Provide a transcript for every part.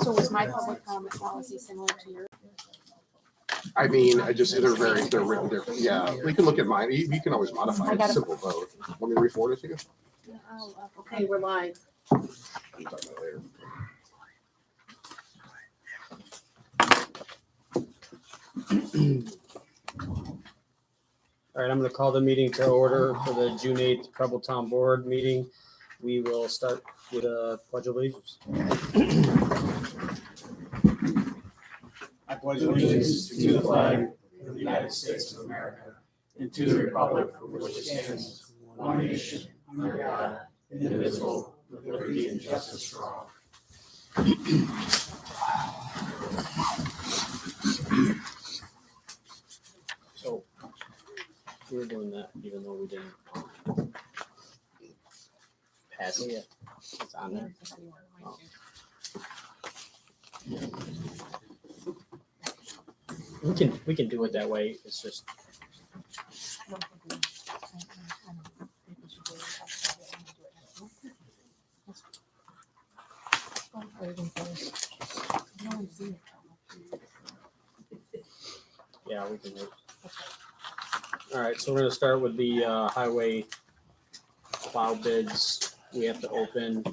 So was my public comment policy similar to yours? I mean, I just, they're written different. Yeah, we can look at mine. You can always modify it. It's a simple vote. Want me to re-forward it to you? Okay, we're live. I'll talk about it later. All right, I'm going to call the meeting to order for the June 8th Preble Town Board meeting. We will start with a pledge of allegiance. I pledge allegiance to the flag of the United States of America and to the republic for which it stands, one nation, under God, indivisible, with liberty and justice for all. So we're doing that even though we didn't pass it yet. It's on there. Oh. We can do it that way. It's just yeah, we can wait. All right, so we're gonna start with the highway plow bids. We have to open.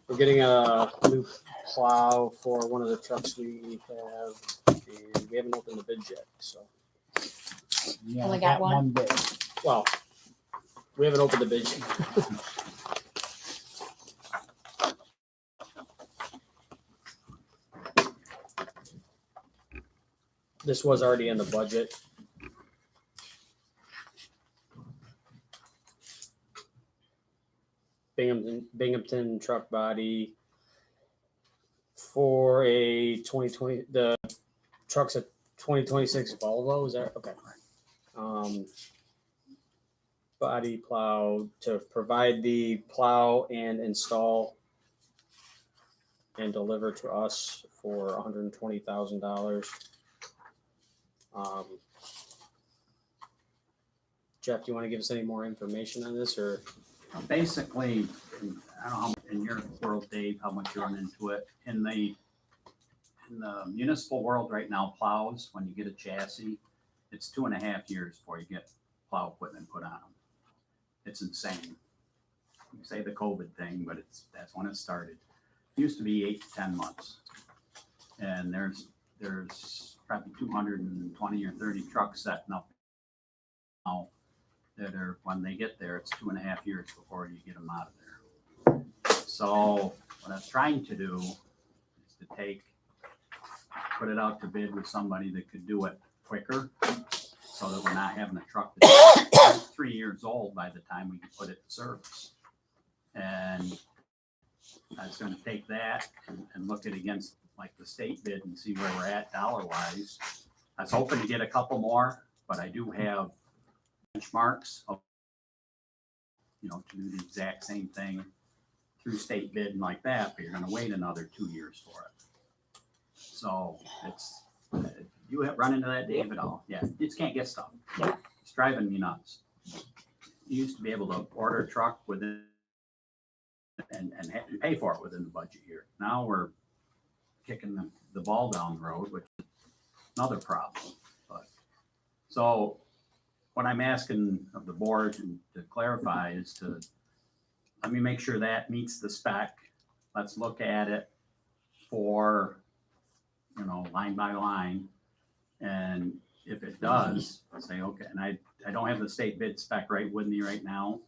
We're getting a new plow for one of the trucks we have, and we haven't opened the bids yet. So, Yeah, Only I got one? bid. well, we haven't opened the bids yet. This was already in the budget. Binghamton truck body for a 2020. The truck's a 2026 Volvo. Is that okay? Body plow to provide the plow and install and deliver to us for $120,000. Jeff, do you want to give us any more information on this, or? Basically, I don't know how in your world, Dave, how much you run into it. In the municipal world right now, plows, when you get a chassis, it's 2.5 years before you get plow equipment put on them. It's insane. You say the COVID thing, but that's when it started. It used to be 8 to 10 months. And there's probably 220 or 30 trucks setting up now that are, when they get there, it's 2.5 years before you get them out of there. So what I was trying to do is to put it out to bid with somebody that could do it quicker, so that we're not having a truck that's 3 years old by the time we can put it in service. And I was going to take that and look it against like the state bid and see where we're at dollar wise. I was hoping to get a couple more, but I do have benchmarks of, to do the exact same thing through state bid and like that, but you're going to wait another 2 years for it. So it's, you have run into that, Dave, at all? Yeah, you just can't get stuff. It's driving me nuts. You used to be able to order a truck within and pay for it within the budget year. Now we're kicking the ball down the road, which is another problem. But so what I'm asking of the board to clarify is to let me make sure that meets the spec. Let's look at it for, line by line. And if it does, I'll say, okay, and I don't have the state bid spec right with me right now,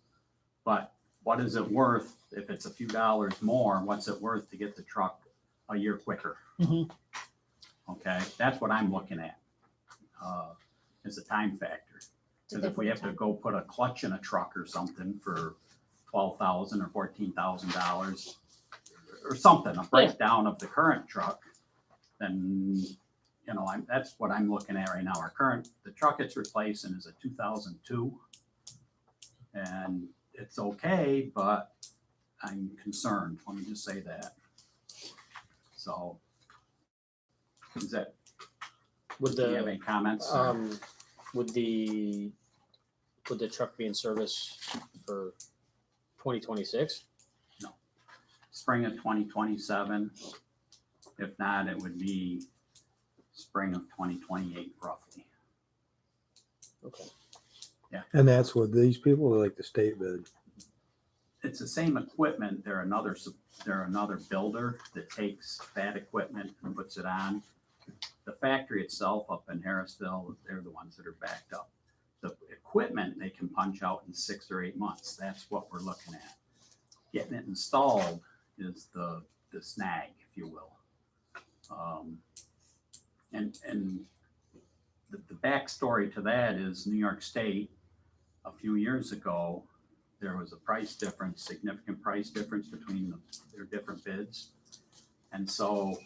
but what is it worth if it's a few dollars more? What's it worth to get the truck a year quicker? Mhm. Okay, that's what I'm looking at, is the time factor. Because if we have to go put a clutch in a truck or something for $12,000 or $14,000 or something, a breakdown of the current truck, then that's what I'm looking at right now. The truck it's replacing is a 2002, and it's okay, but I'm concerned. Let me just say that. So, is that? Would Do you have any comments? would the truck be in service for 2026? No. spring of 2027. If not, it would be spring of 2028 roughly. Okay. And that's what these people are like the state bid. It's the same equipment. They're another builder that takes that equipment and puts it on. The factory itself up in Harrisville, they're the ones that are backed up. The equipment they can punch out in 6 or 8 months. That's what we're looking at. Getting it installed is the snag, if you will. And the backstory to that is New York State, a few years ago, there was a price difference, significant price difference between their different bids. And so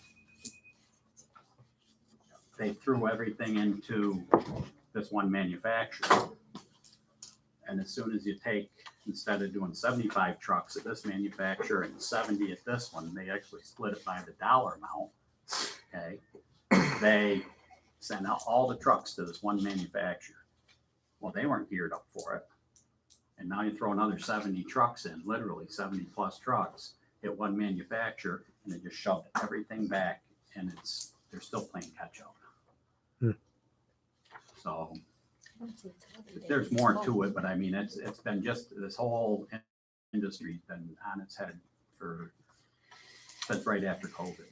they threw everything into this one manufacturer. And as soon as you take, instead of doing 75 trucks at this manufacturer and 70 at this one, they actually split it by the dollar amount. Okay. They sent out all the trucks to this one manufacturer. Well, they weren't geared up for it. And now you throw another 70 trucks in, literally 70 plus trucks at one manufacturer, and it just shoved everything back, and they're still playing catch up. So there's more to it, but I mean, it's been just, this whole industry's been on its head since right after COVID.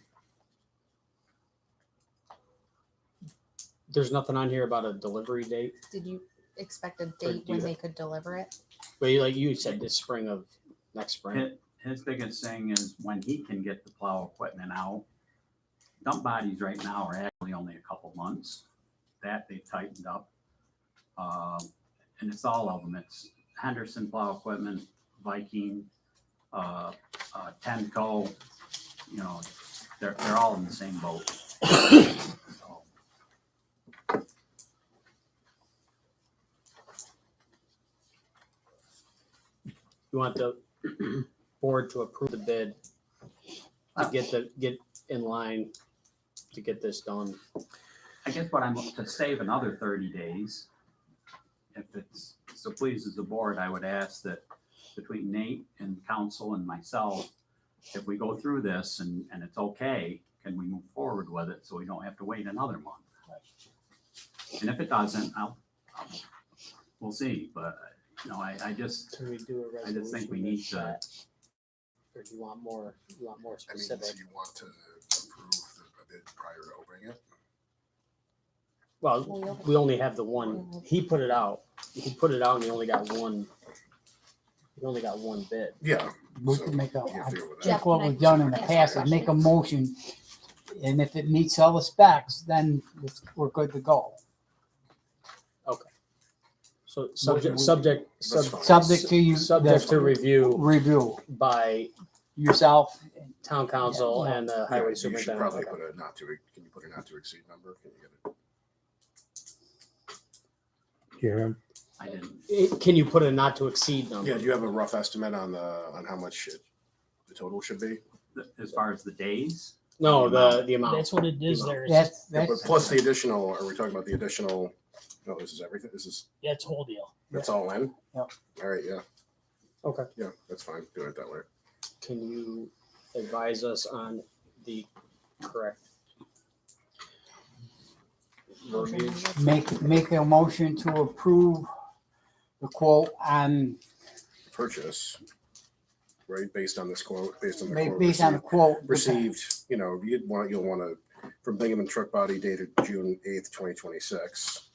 There's nothing on here about a delivery date. Did you expect a date when they could deliver it? But like you said, this spring of next spring. His biggest thing is when he can get the plow equipment out. Dump bodies right now are actually only a couple months. That they've tightened up. And it's all of them. It's Henderson plow equipment, Viking, Tenco, you know, they're all in the same boat. So, You want the board to approve the bid to get in line to get this done. I guess what I'm to save another 30 days, if it's so pleases the board, I would ask that between Nate and council and myself, if we go through this and it's okay, can we move forward with it so we don't have to wait another month? And if it doesn't, we'll see. But you know, I just Can we do a I just think we need to. Or do you want more I mean, specific? do you want to approve the bid prior to opening it? Well, we only have the one. He put it out. He put it out and he only got one. He only got one bid. Yeah. We So can make a, you have to go with I that. think what we've done in the past is make a motion, and if it meets all the specs, then we're good to go. So fine. Subject to you, subject to review review by yourself. town council Yeah. and the Yeah, highway you should superintendent. probably put a not to, can you put a not to exceed number? Can you get it? You hear him? I didn't. Can you put a not to exceed number? Yeah, do you have a rough estimate on how much the total should be? As far as the days, No, the amount. That's what it is there. That's, Yeah, but that's, plus the additional, are we talking about the additional? No, this is everything. This is, That's whole deal. that's all in? Yep. All right, yeah, Okay. yeah, that's fine. Doing it that way. Can you advise us on the correct verbiage? make a motion to approve the quote on, Purchase, right, based on this quote, based on the quote based on the quote. received, you know, you'll want to, from Bingham and Truck Body dated June 8th, 2026,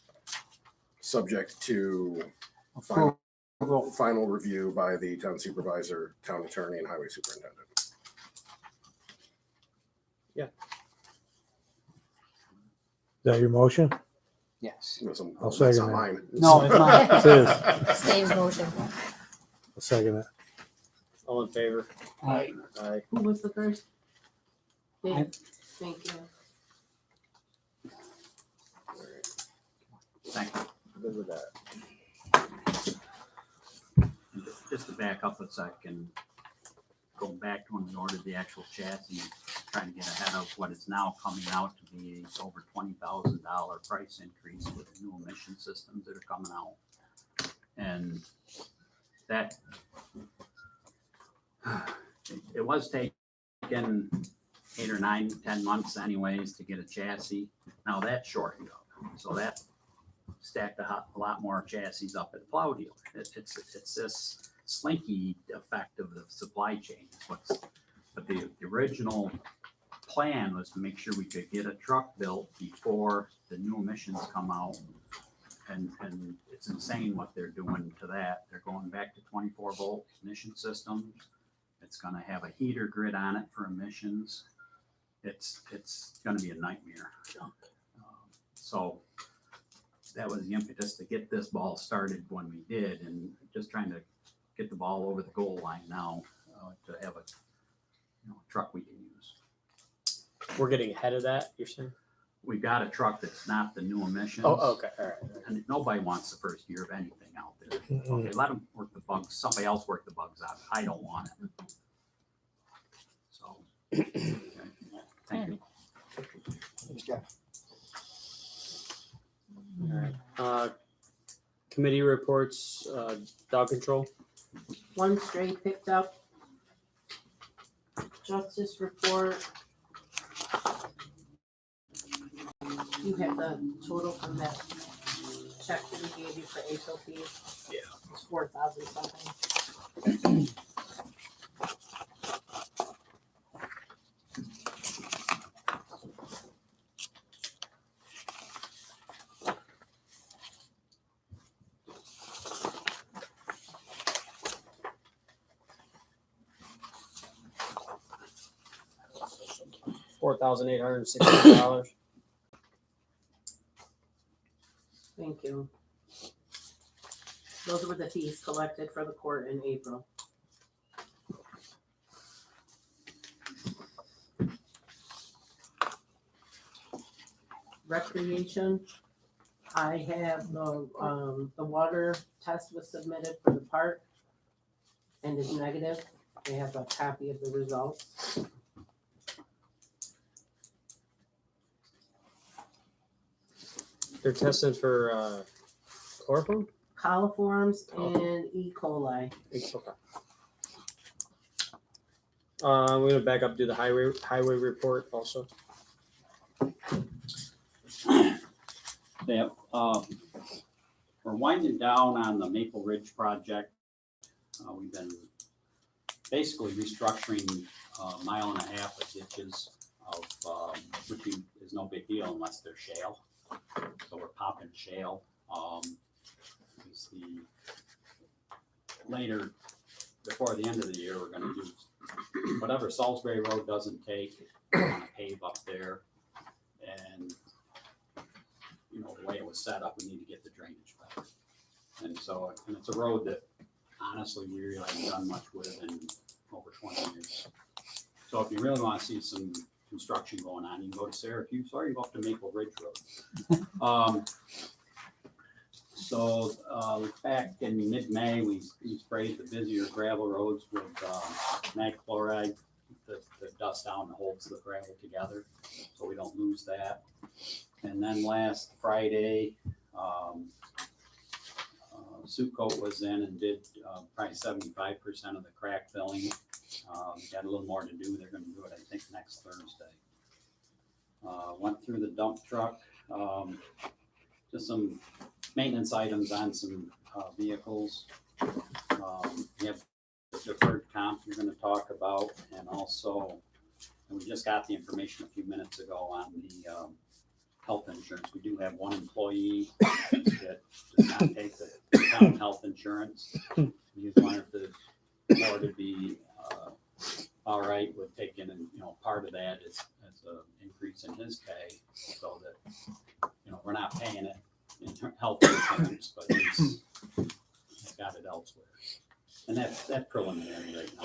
subject to Approval. final review by the town supervisor, town attorney, and highway superintendent. Is that your motion? Yes. I'll I'll that's second not that. mine. No, it's not. It is. Dave's motion. I'll second it. All in favor? Aye. Aye. Who was the first? Aye. Dave, thank you. thank you. Good with that. Just to back up a second, go back to when we ordered the actual chassis, trying to get ahead of what is now coming out to be over $20,000 price increase with the new emission systems that are coming out. And that, it was taking taken 8 or 9, 10 months anyways to get a chassis. Now that's shortened up. So that stacked a lot more chassis up at the plow dealer. It's this slinky effect of the supply chain. But the original plan was to make sure we could get a truck built before the new emissions come out. And it's insane what they're doing to that. They're going back to 24-volt emission systems. It's going to have a heater grid on it for emissions. It's going to be a nightmare. So that was the impetus to get this ball started when we did, and just trying to get the ball over the goal line now to have a truck we can use. We're getting ahead of that, you're saying? We've got a truck that's not the new emissions. Oh, okay, all right. And nobody wants the first year of anything out there. Mm-mm. Okay, let them work the bugs. Somebody else work the bugs out. I don't want it. So, okay. Thank you. All right. Committee reports, dog control. One stray picked up. Justice report. You have the total from that check that we gave you for HOP. Yeah. It's 4,000 something. $4,860. Thank you. Those were the fees collected for the court in April. Recreation, I have the water test was submitted for the park and is negative. I have a copy of the results. They're testing for chloroform? Coliforms and E. coli. Okay. I'm gonna back up, do the highway report also. Yeah, we're winding down on the Maple Ridge project. We've been basically restructuring a mile and a half of ditches which is no big deal unless they're shale. So we're popping shale. Later, before the end of the year, we're gonna do whatever Salisbury Road doesn't take, we're gonna pave up there. And the way it was set up, we need to get the drainage better. And so, and it's a road that honestly, we really haven't done much with in over 20 years. So if you really want to see some construction going on, you can go to Syracuse or you go up to Maple Ridge Road. Back in mid-May, we sprayed the busier gravel roads with mag chloride to dust down and holds the gravel together so we don't lose that. And then last Friday, Soup Coat was in and did probably 75% of the crack filling. Got a little more to do. They're going to do it, I think, next Thursday. Went through the dump truck. Just some maintenance items on some vehicles. We have the deferred comp you're going to talk about, and also, and we just got the information a few minutes ago on the health insurance. We do have one employee that does not take the town health insurance. He's wondering if the board would be all right with taking, part of that as an increase in his pay, so that we're not paying it in health insurance, but he's got it elsewhere. And that's preliminary right now.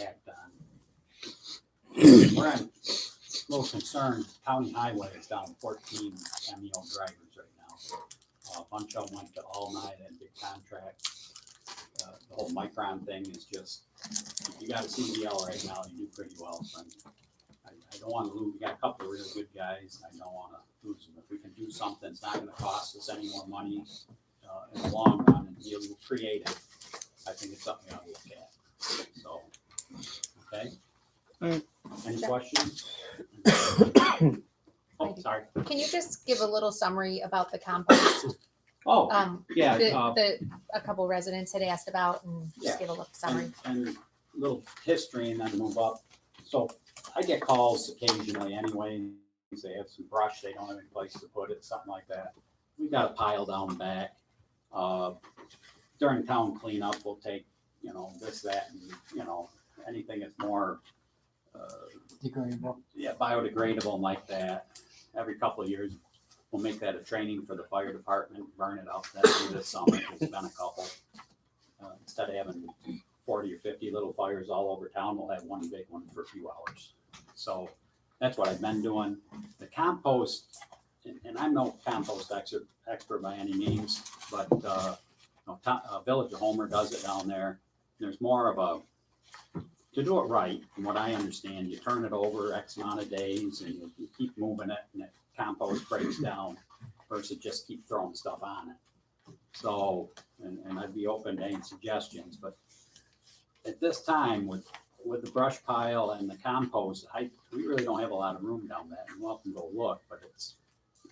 Act on. We're on a little concerned. County Highway is down 14 MEO drivers right now. A bunch of them went to All Night and big contract. The whole Micron thing is just, if you got a CDL right now, you do pretty well. So I don't want to lose. We got a couple of really good guys. I don't want to lose them. If we can do something, it's not going to cost us any more money in the long run and be able to create it. I think it's something we ought to look at. So, okay. Any questions? Oh, sorry. Can you just give a little summary about the compost? Oh, yeah, The a couple residents had asked about, and Yeah. just give a little summary. and little history and then move up. So I get calls occasionally anyway. They have some brush, they don't have any place to put it, something like that. We got a pile down back. During town cleanup, we'll take, this, that, and, anything that's more, Degradable. biodegradable and like that. Every couple of years, we'll make that a training for the fire department, burn it up. That's this summer. It's been a couple. Instead of having 40 or 50 little fires all over town, we'll have one big one for a few hours. So that's what I've been doing. The compost, and I'm no compost expert by any means, but Village of Homer does it down there. There's more of to do it right, from what I understand, you turn it over X amount of days and you keep moving it and the compost breaks down versus just keep throwing stuff on it. So, and I'd be open to any suggestions, but at this time with the brush pile and the compost, we really don't have a lot of room down there. You're welcome to go look, but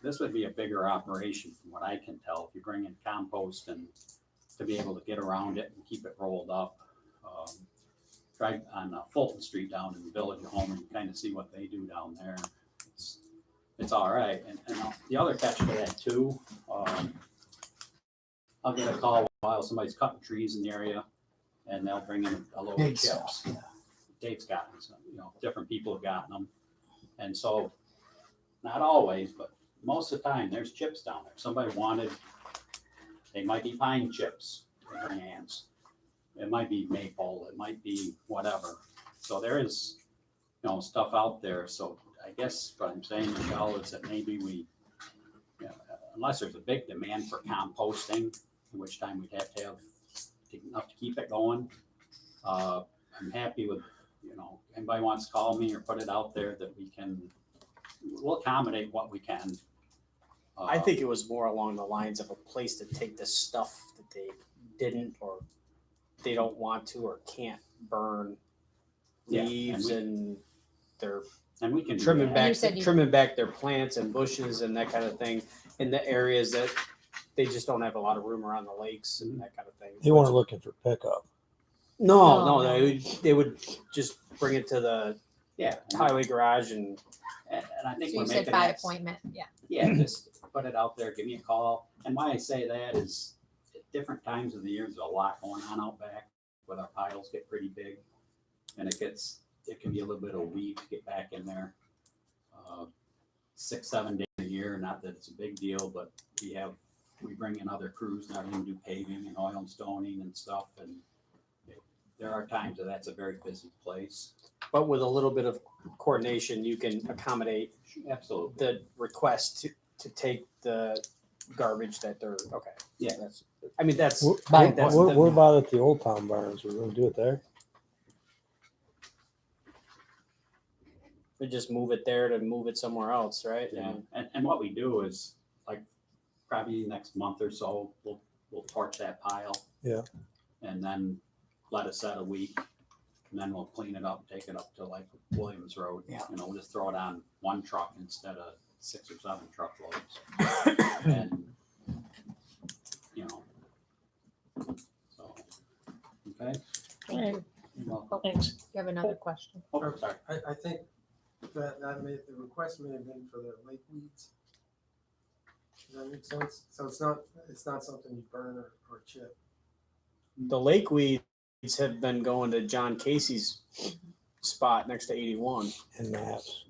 this would be a bigger operation from what I can tell. If you bring in compost and to be able to get around it and keep it rolled up. Drive on Fulton Street down in the Village of Homer and kind of see what they do down there. It's all right. And the other catch to that too, I'll get a call while somebody's cutting trees in the area and they'll bring in a load of Big chips. stuff, yeah. Dave's gotten some, different people have gotten them. And so, not always, but most of the time, there's chips down there. Somebody wanted, they might be pine chips, they bring ants. It might be maple, it might be whatever. So there is, stuff out there. So I guess what I'm saying, Michelle, is that maybe we, unless there's a big demand for composting, in which time we'd have to have enough to keep it going. I'm happy with, anybody wants to call me or put it out there that we'll accommodate what we can. I think it was more along the lines of a place to take the stuff that they didn't or they don't want to or can't burn Yeah, leaves and they're and we can do trimming that. back You said you- trimming back their plants and bushes and that kind of thing in the areas that they just don't have a lot of room around the lakes and that kind of thing. They weren't looking for pickup. No, No, they would just bring it to the Yeah, highway garage and and I think So we're you said making by that. appointment, yeah. Yeah, just put it out there, give me a call. And why I say that is at different times of the year, there's a lot going on out back with our piles get pretty big. And it can be a little bit of a weed to get back in there. 6-7 days a year, not that it's a big deal, but we bring in other crews now and do paving and oil and stoning and stuff. And there are times that that's a very busy place. but with a little bit of coordination you can accommodate Absolutely. the request to take the garbage that they're okay. Yeah. That's I mean that's What, Right, what, that's what, the- what about at the Old Town Barns? We're gonna do it there? we just move it there to move it somewhere else, right? Yeah, and what we do is like probably next month or so, we'll torch that pile. Yeah. And then let it set a week, and then we'll clean it up and take it up to like Williams Road. Yeah. We'll just throw it on one truck instead of 6 or 7 truckloads. And, so, okay. Thank you. You're welcome. You have another question? Oh, sorry. I think the request may have been for the lake weeds. Does that make sense? So it's not something you burn or chip. The lake weeds have been going to John Casey's spot next to 81. And maps.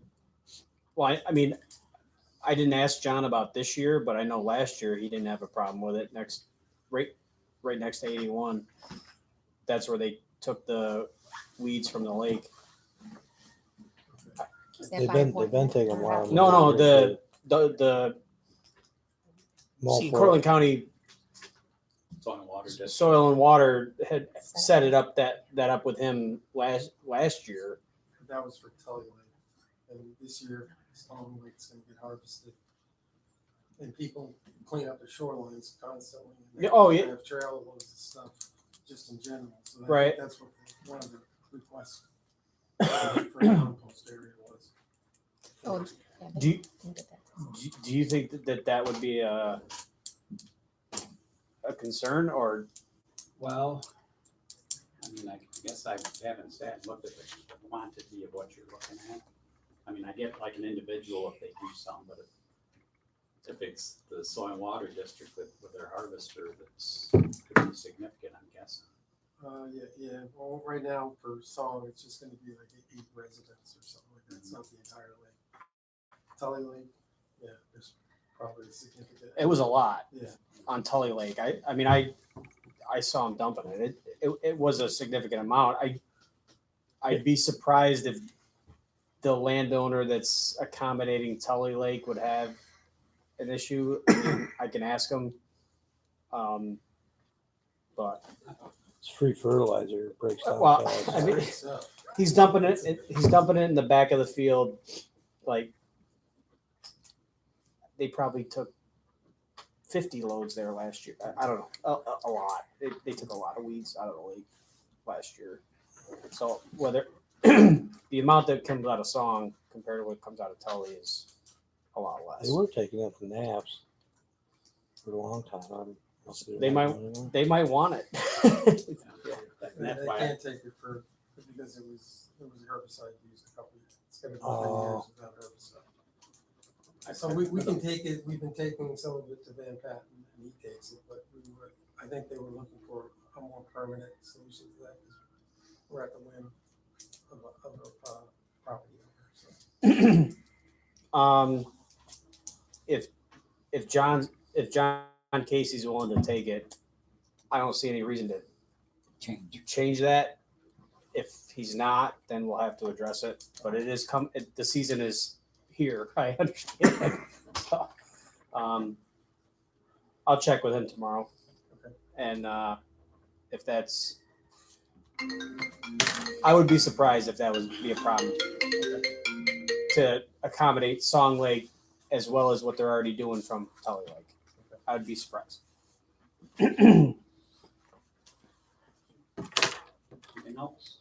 Well, I mean, I didn't ask John about this year, but I know last year he didn't have a problem with it. Right next to 81. That's where they took the weeds from the lake. Is that They've by been appointment taking a or while. how- No, the Mall for Cortland it. County Soil and water district. Soil and Water had set it up that up with him last year. That was for Tully Lake. And this year, Stone Lake's gonna get harvested. And people clean up their shorelines constantly. And Yeah, oh, yeah. they have trail loads of stuff, just in general. So Right. that's what one of the requests for compost area was. Oh, yeah, Do you, can get that. do you think that would be a concern, or Well, I mean, I guess I haven't sat and looked at the quantity of what you're looking at. I mean, I get like an individual if they do some, but if it's the soil and water district with their harvester, that's could be significant, I'm guessing. Yeah. Well, right now for Song, it's just gonna be like 8 residents or something like that. It's not the entire lake. Tully Lake, yeah, there's probably a significant. it was a lot Yeah. on Tully Lake? I mean, I saw him dumping it. It was a significant amount. I'd be surprised if the landowner that's accommodating Tully Lake would have an issue. I mean, I can ask him. But It's free fertilizer. It breaks down well, fast. I mean, So, he's dumping it. He's dumping it in the back of the field. Like they probably took 50 loads there last year. I don't know, a lot. They took a lot of weeds out of the lake last year. So whether the amount that comes out of Song compared to what comes out of Tully is a lot less. They were taking it for naps for a long time. They might want it. That's they why can't take it because it was herbicide used a couple years. It's gonna be 10 Oh. years without herbicide. So we can take it, we've been taking some of it to Van Patten and he takes it, but I think they were looking for a more permanent solution to that because we're at the whim of a property owner, so. If John Casey's willing to take it, I don't see any reason to change that. If he's not, then we'll have to address it. But it is the season is here. I understand. So, I'll check with him tomorrow. Okay. And if that's, I would be surprised if that would be a problem to accommodate Song Lake as well as what they're already doing from Tully Lake. I would be surprised. Anything else?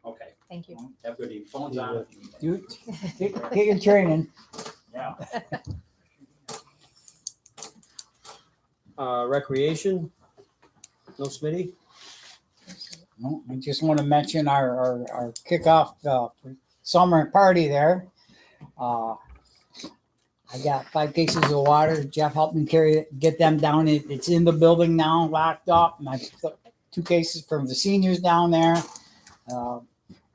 Okay, Thank you. have a good evening. Phone's on. You get your training. Yeah. Recreation, no Smitty. No, I just want to mention our kickoff summer party there. I got 5 cases of water. Jeff helped me get them down. It's in the building now, locked up. And I put 2 cases from the seniors down there.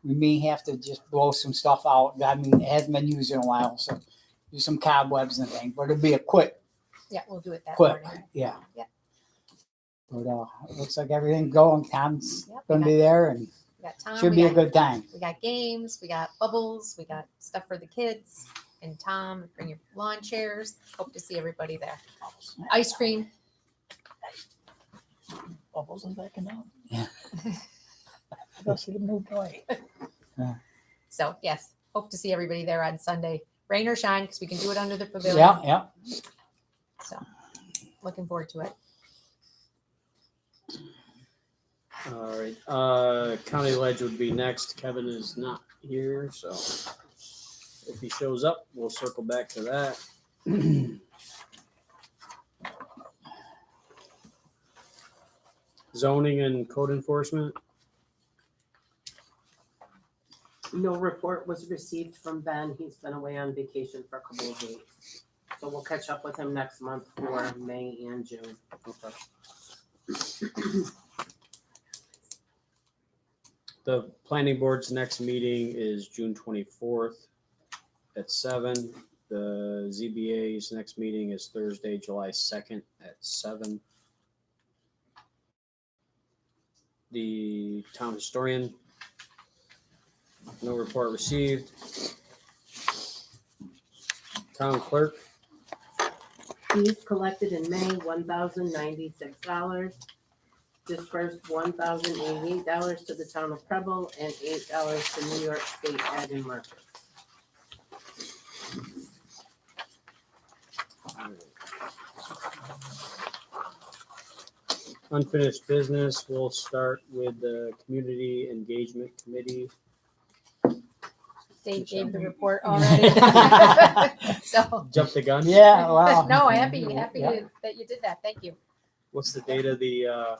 We may have to just blow some stuff out. I mean, it hasn't been used in a while, so do some cobwebs and things. But it'll be a quick. Yeah, we'll do it that Quick. morning. Yeah. Yeah. But it looks like everything's going. Tom's Yep, gonna be there, and We got Tom. should we be a got- good time. We got games, we got bubbles, we got stuff for the kids. And Tom, bring your lawn chairs. Hope to see everybody there. Ice cream. Bubbles and backing out. Yeah. Go see the new boy. So yes, hope to see everybody there on Sunday. Rain or shine, because we can do it under the Yeah, pavilion. yeah. So looking forward to it. All right. County Ledge would be next. Kevin is not here, so if he shows up, we'll circle back to that. Zoning and code enforcement. No report was received from Ben. He's been away on vacation for a couple of weeks. So we'll catch up with him next month for May and June. The planning board's next meeting is June 24th at 7. The ZBA's next meeting is Thursday, July 2nd at 7. The town historian, no report received. Town clerk, Fees collected in May, $1,096. Dispersed $1,088 to the town of Preble and $8 to New York State Ag and Markets. Unfinished business, we'll start with the Community Engagement Committee. Dave gave the report already. So, Jump the gun? Yeah, wow. no, happy Yeah. that you did that. Thank you. What's the date of the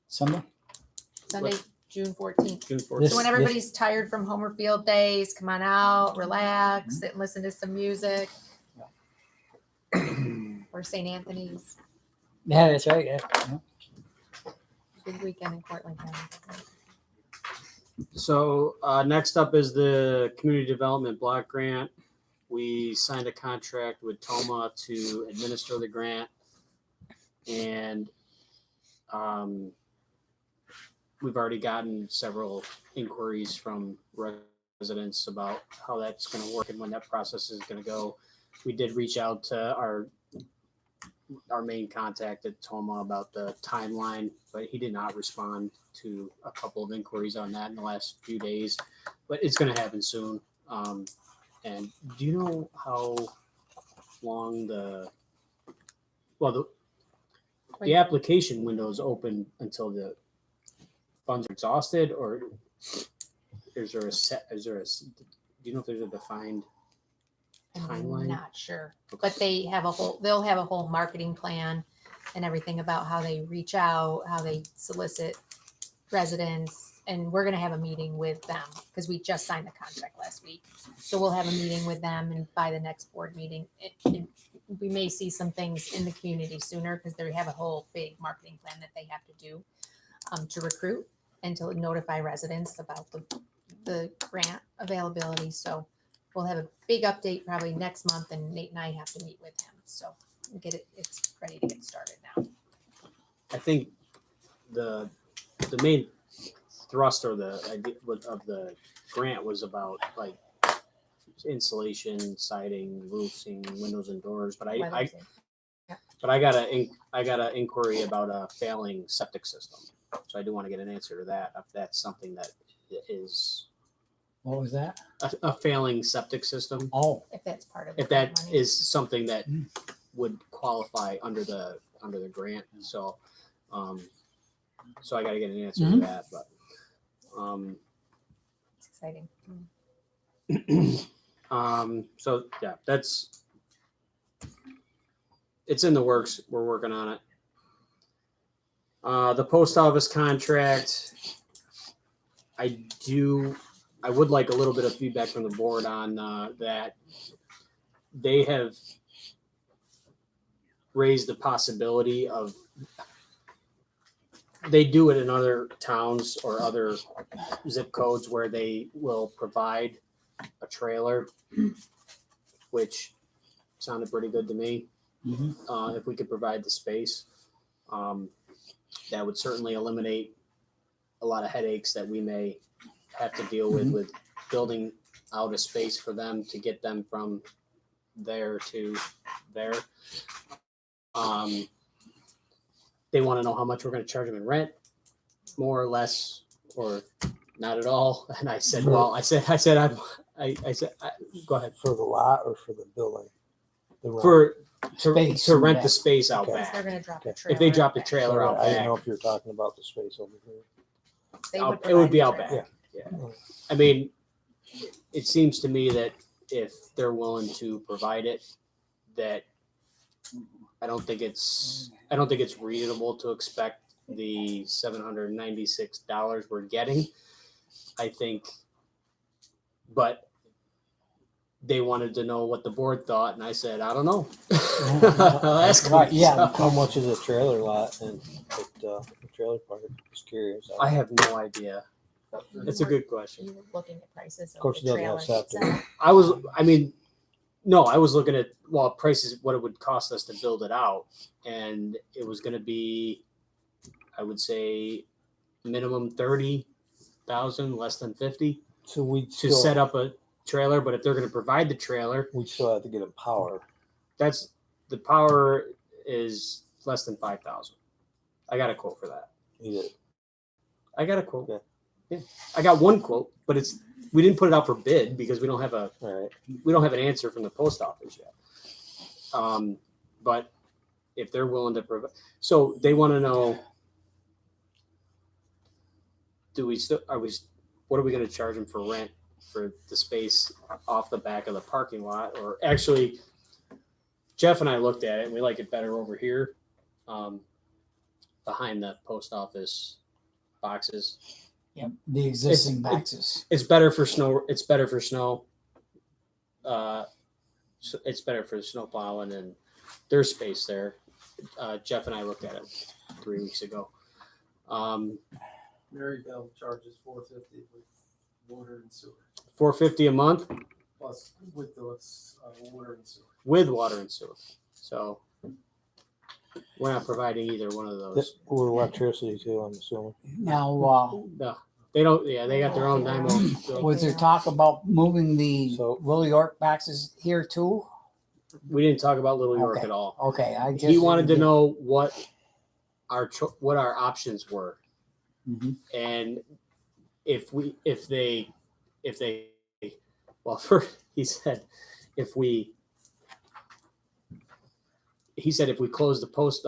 Sunday? Sunday, June 14th. June This- 14th? So when everybody's tired from Homer Field Days, come on out, relax, sit and listen to some music. Or St. Anthony's. Yeah, that's right. Yeah. Big weekend in Cortland County. So next up is the Community Development Block Grant. We signed a contract with Toma to administer the grant. And we've already gotten several inquiries from residents about how that's going to work and when that process is going to go. We did reach out to our main contact at Toma about the timeline, but he did not respond to a couple of inquiries on that in the last few days. But it's going to happen soon. And do you know how long the application window is open until the funds are exhausted, or do you know if there's a defined timeline? I'm not sure, but they'll have a whole marketing plan and everything about how they reach out, how they solicit residents. And we're going to have a meeting with them because we just signed the contract last week. So we'll have a meeting with them, and by the next board meeting, we may see some things in the community sooner because they have a whole big marketing plan that they have to do to recruit and to notify residents about the grant availability. So we'll have a big update probably next month, and Nate and I have to meet with him. So it's ready to get started now. I think the main thrust or the idea of the grant was about like insulation, siding, roofing, windows and doors. But I got an inquiry about a failing septic system. So I do want to get an answer to that. If that's something that is What was that? a failing septic system. Oh, If that's part of If that is something that would qualify under the grant. So so I got to get an answer to that. But it's exciting. so yeah, it's in the works. We're working on it. The post office contract, I would like a little bit of feedback from the board on that. They have raised the possibility of, they do it in other towns or other zip codes where they will provide a trailer, which sounded pretty good to me. If we could provide the space, that would certainly eliminate a lot of headaches that we may have to deal with building out a space for them to get them from there to there. They want to know how much we're going to charge them in rent, more or less, or not at all. And I said, well, I said, go ahead. For the lot or for the building? The rent? Space To in rent back. the space out Okay. They're back. going to drop the Okay. trailer. If they drop the back. trailer out I didn't back, know if you were talking about the space over here. They it would be provide out the back. trailer. Yeah. I mean, it seems to me that if they're willing to provide it, that I don't think it's reasonable to expect the $796 we're getting. I think, but they wanted to know what the board thought, and I said, I don't know. I'll ask them. Right, yeah. How much is a trailer lot and the trailer park? Just curious. I have no idea. That's a good question. You were looking at prices Of course, of the it doesn't trailer have septic. itself. I was looking at, prices, what it would cost us to build it out. And it was going to be, I would say, minimum 30,000, less than 50 So we to set up a trailer. But if they're going to provide the trailer, we still have to get them power. the power is less than 5,000. I got a quote for that. You did. I got a quote. Okay. Yeah. I got one quote, but we didn't put it out for bid because we don't have All right. an answer from the post office yet. But if they're willing to provide, so they want to know, what are we going to charge them for rent for the space off the back of the parking lot? Or actually, Jeff and I looked at it and we like it better over here, behind the post office boxes. Yep, the existing It's- boxes. It's better for snow. It's better for snow. So it's better for snow plowing, and there's space there. Jeff and I looked at it 3 weeks ago. Mary Bell charges $450 with water and sewer, $450 a month plus with those water and sewer. with water and sewer. So we're not providing either one of those. Or electricity too, I'm assuming. Now, No, they don't. Yeah, they got their own dynamo. was there talk about moving the So- Willie York boxes here too? We didn't talk about Little York Okay. at all. Okay, I just. He wanted to know what our options were, Mhm. and if they well, first he said if we close the post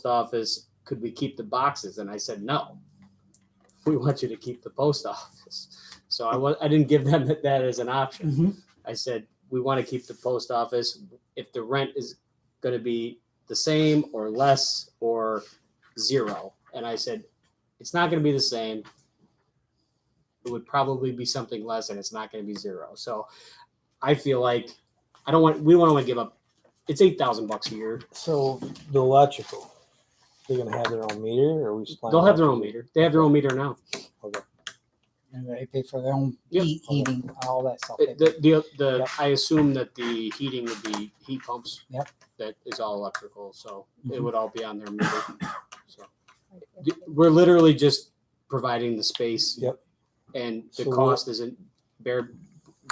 office, could we keep the boxes? And I said no, we want you to keep the post office. So I didn't give them that as an option. Mhm. I said we want to keep the post office. If the rent is going to be the same or less or zero, and I said it's not going to be the same. It would probably be something less, and it's not going to be zero. So I feel like we don't want to give up. It's $8,000 a year. So the electrical, they're gonna have their own meter, or we just plan They'll have their on- own meter. They have their own meter now. And they pay for their own Yep. heating, all that stuff. The Yep. I assume that the heating would be heat pumps. Yep. That is all electrical, so it Mhm. would all be on their meter. So we're literally just providing the space. Yep. And the So cost isn't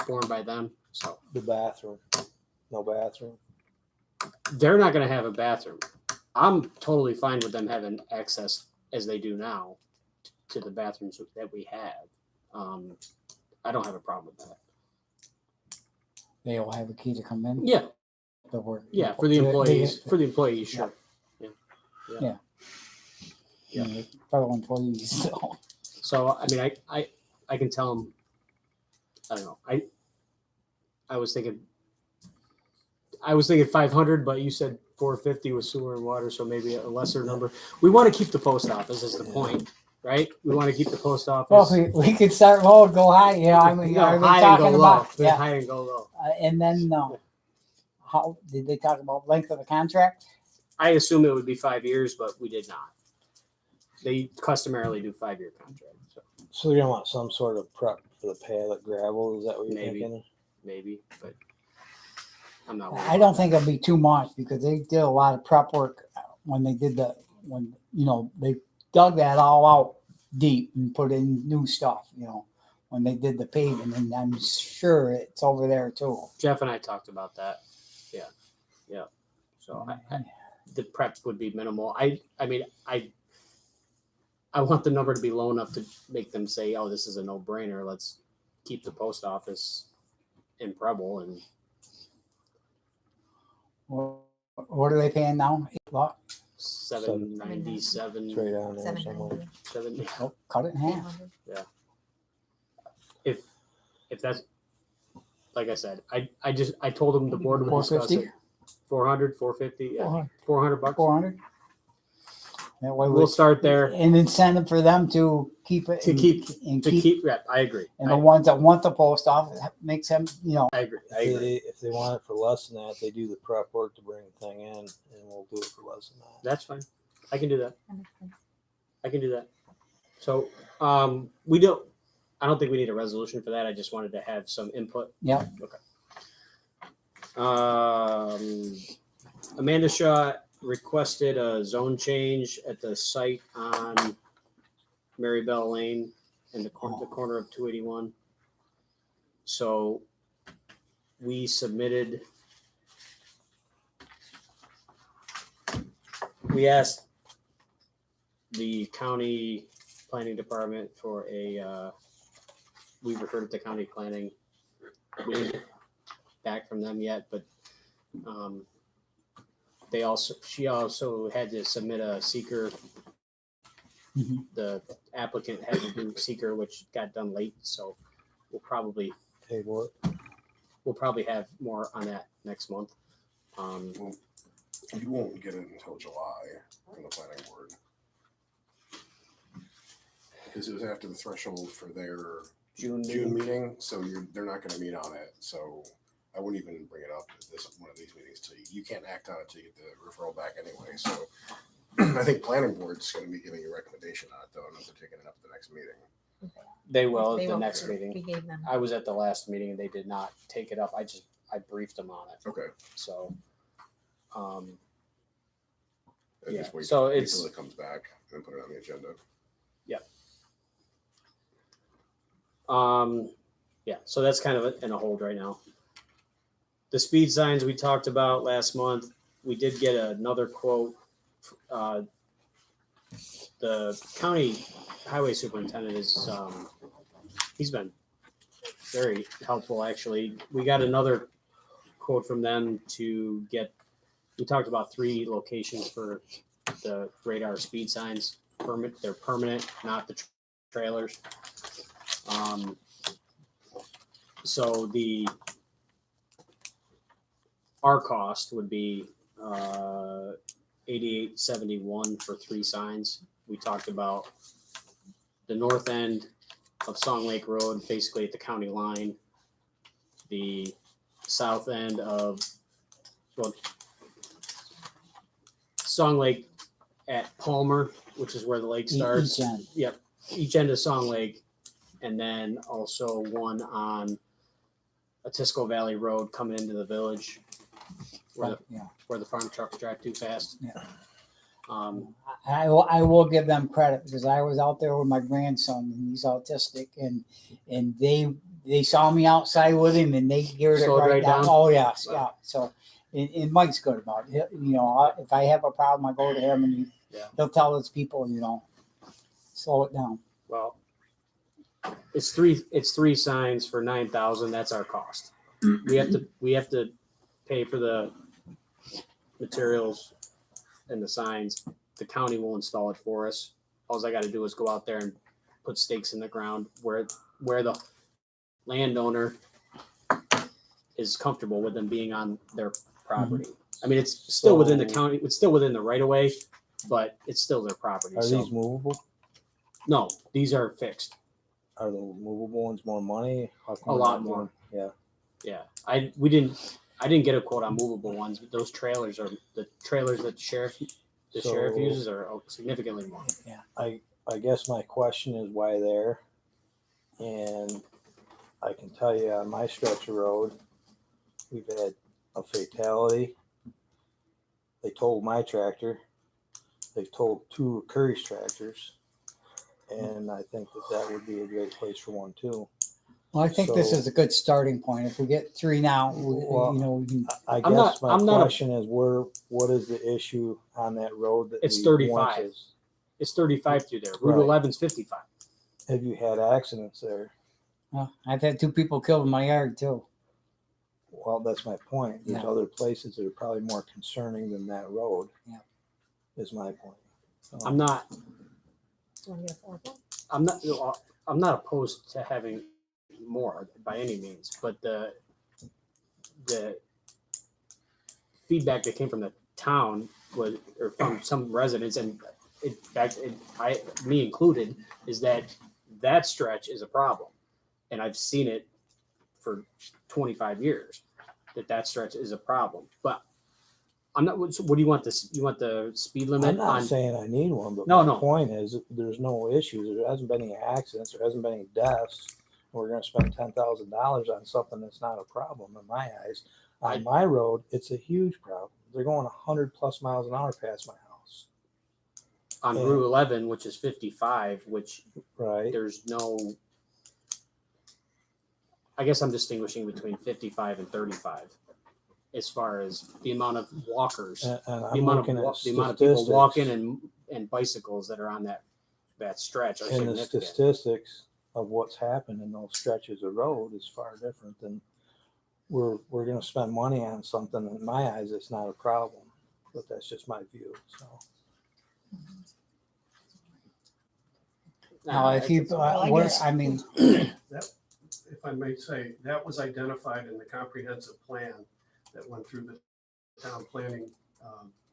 borne by them. So The bathroom, no bathroom. they're not going to have a bathroom. I'm totally fine with them having access as they do now to the bathrooms that we have. I don't have a problem with that. They all have a key to come in. Yeah, The work. yeah, for the employees, sure. You know, fellow employees. So. So I mean, I can tell them. I don't know. I was thinking 500, but you said 450 with sewer and water, so maybe a lesser number. We want to keep the post office is the point, right? We want to keep the post office. Well, we could start low and go high. Yeah, I mean, No, are they high and go talking low. about? Yeah, High and go low. and then how did they talk about length of the contract? I assume it would be 5 years, but we did not. They customarily do 5-year contracts. So So they're gonna want some sort of prep for the pallet gravel, is that what you're Maybe. thinking? maybe, but I'm not. I don't think it'll be too much because they did a lot of prep work when they did when they dug that all out deep and put in new stuff. When they did the paving, and I'm sure it's over there too. Jeff and I talked about that. Yeah. So the prep would be minimal. I mean, I want the number to be low enough to make them say, "Oh, this is a no-brainer. Let's keep the post office in Preble." And What are they paying now? $797, It's right down there 790. somewhere. 7. Oh, cut it in half. 800. If that's like I said, I told them the board would discuss 450? it. 400, 450, yeah, $400. 400. That way We'll start there an incentive for them to keep it to and keep. Yeah, I agree. and the ones that want the post office makes them I agree. I agree. If they want it for less than that, they do the prep work to bring the thing in, and we'll do it for less than that. That's fine. I can do that. I can do that. So we don't. I don't think we need a resolution for that. I just wanted to have some input. Yeah. Okay. Amanda Shaw requested a zone change at the site on Mary Bell Lane in the corner of 281. So we submitted. We asked the county planning department for we referred it to county planning. We didn't get back from them yet, but she also had to submit a seeker. Mhm. The applicant had to do seeker, which got done late, so we'll probably Table it. have more on that next month. You won't get it until July from the planning board. Because it was after the threshold for their June June meeting, so they're not gonna meet on it, so I wouldn't even bring it up at one of these meetings till you can't act on it till you get the referral back anyway, so. I think planning board's gonna be giving you a recommendation on it though, unless they're taking it up at the next meeting. They will They at the will- next meeting. We gave them. I was at the last meeting and they did not take it up. I briefed them on it. Okay. So, I Yeah, just wait so wait it's- till it comes back and then put it on the agenda. yeah, so that's kind of in a hold right now. The speed signs we talked about last month, we did get another quote. The county highway superintendent is, he's been very helpful, actually. We got another quote from them to get, we talked about 3 locations for the radar speed signs. They're permanent, not the trailers. So our cost would be $88.71 for 3 signs. We talked about the north end of Song Lake Road, basically at the county line. The south end of Song Lake at Palmer, which is where the lake starts. Each end. Yep, each end of Song Lake, and then also one on Atisco Valley Road coming into the village, where the farm trucks drive too fast. Yeah. I I will give them credit because I was out there with my grandson and he's autistic and they saw me outside with him and they geared it Slowed right right down. down? Oh yes, Wow. yeah. So and Mike's good about it. If I have a problem, I go to him and he'll tell his people, slow it down. Well, it's three signs for 9,000. That's our cost. We have to pay for the materials and the signs. The county will install it for us. All I got to do is go out there and put stakes in the ground where the landowner is comfortable with them being on their property. I mean, it's still within the county. It's still within the right of way, but it's still their property. Are So these movable? no, these are fixed. Are the movable ones more money? How come A we're lot not more. doing- Yeah. Yeah, I didn't get a quote on movable ones, but those trailers are the trailers that the sheriff So- uses are significantly more. I guess my question is why there? And I can tell you on my stretch of road, we've had a fatality. They told my tractor. They've told 2 of Curry's tractors. And I think that would be a great place for one too. Well, I think this So- is a good starting point. If we get 3 now, Well, we can. I I'm guess not- my question is what is the issue on that road that It's we 35. want us- It's 35 through there. Route Right. 11's 55. Have you had accidents there? I've had 2 people killed in my yard too. Well, that's my point. There's Yeah. other places that are probably more concerning than that road. Yeah. Is my point. So, I'm not. Do you want to get a 4th one? I'm not opposed to having more by any means, but the feedback that came from the town was, or from some residents, and in fact, me included, is that stretch is a problem, and I've seen it for 25 years that stretch is a problem. But I'm not. What do you want? You want the speed limit I'm not on? saying I need one, but No, my no. point is there's no issues. There hasn't been any accidents. There hasn't been any deaths. We're going to spend $10,000 on something that's not a problem in my eyes. On my road, it's a huge problem. They're going 100+ miles an hour past my house. On Yeah. Route 11, which is 55, which Right. there's no. I guess I'm distinguishing between 55 and 35 as far as the amount of walkers, And the I'm amount looking of at the amount of people walking statistics. and bicycles that are on that stretch are And the significant. statistics of what's happened in those stretches of road is far different than we're going to spend money on something in my eyes it's not a problem. but that's just my view, so. Now, if you, I what, guess- I mean, That, if I may say, that was identified in the comprehensive plan that went through the town planning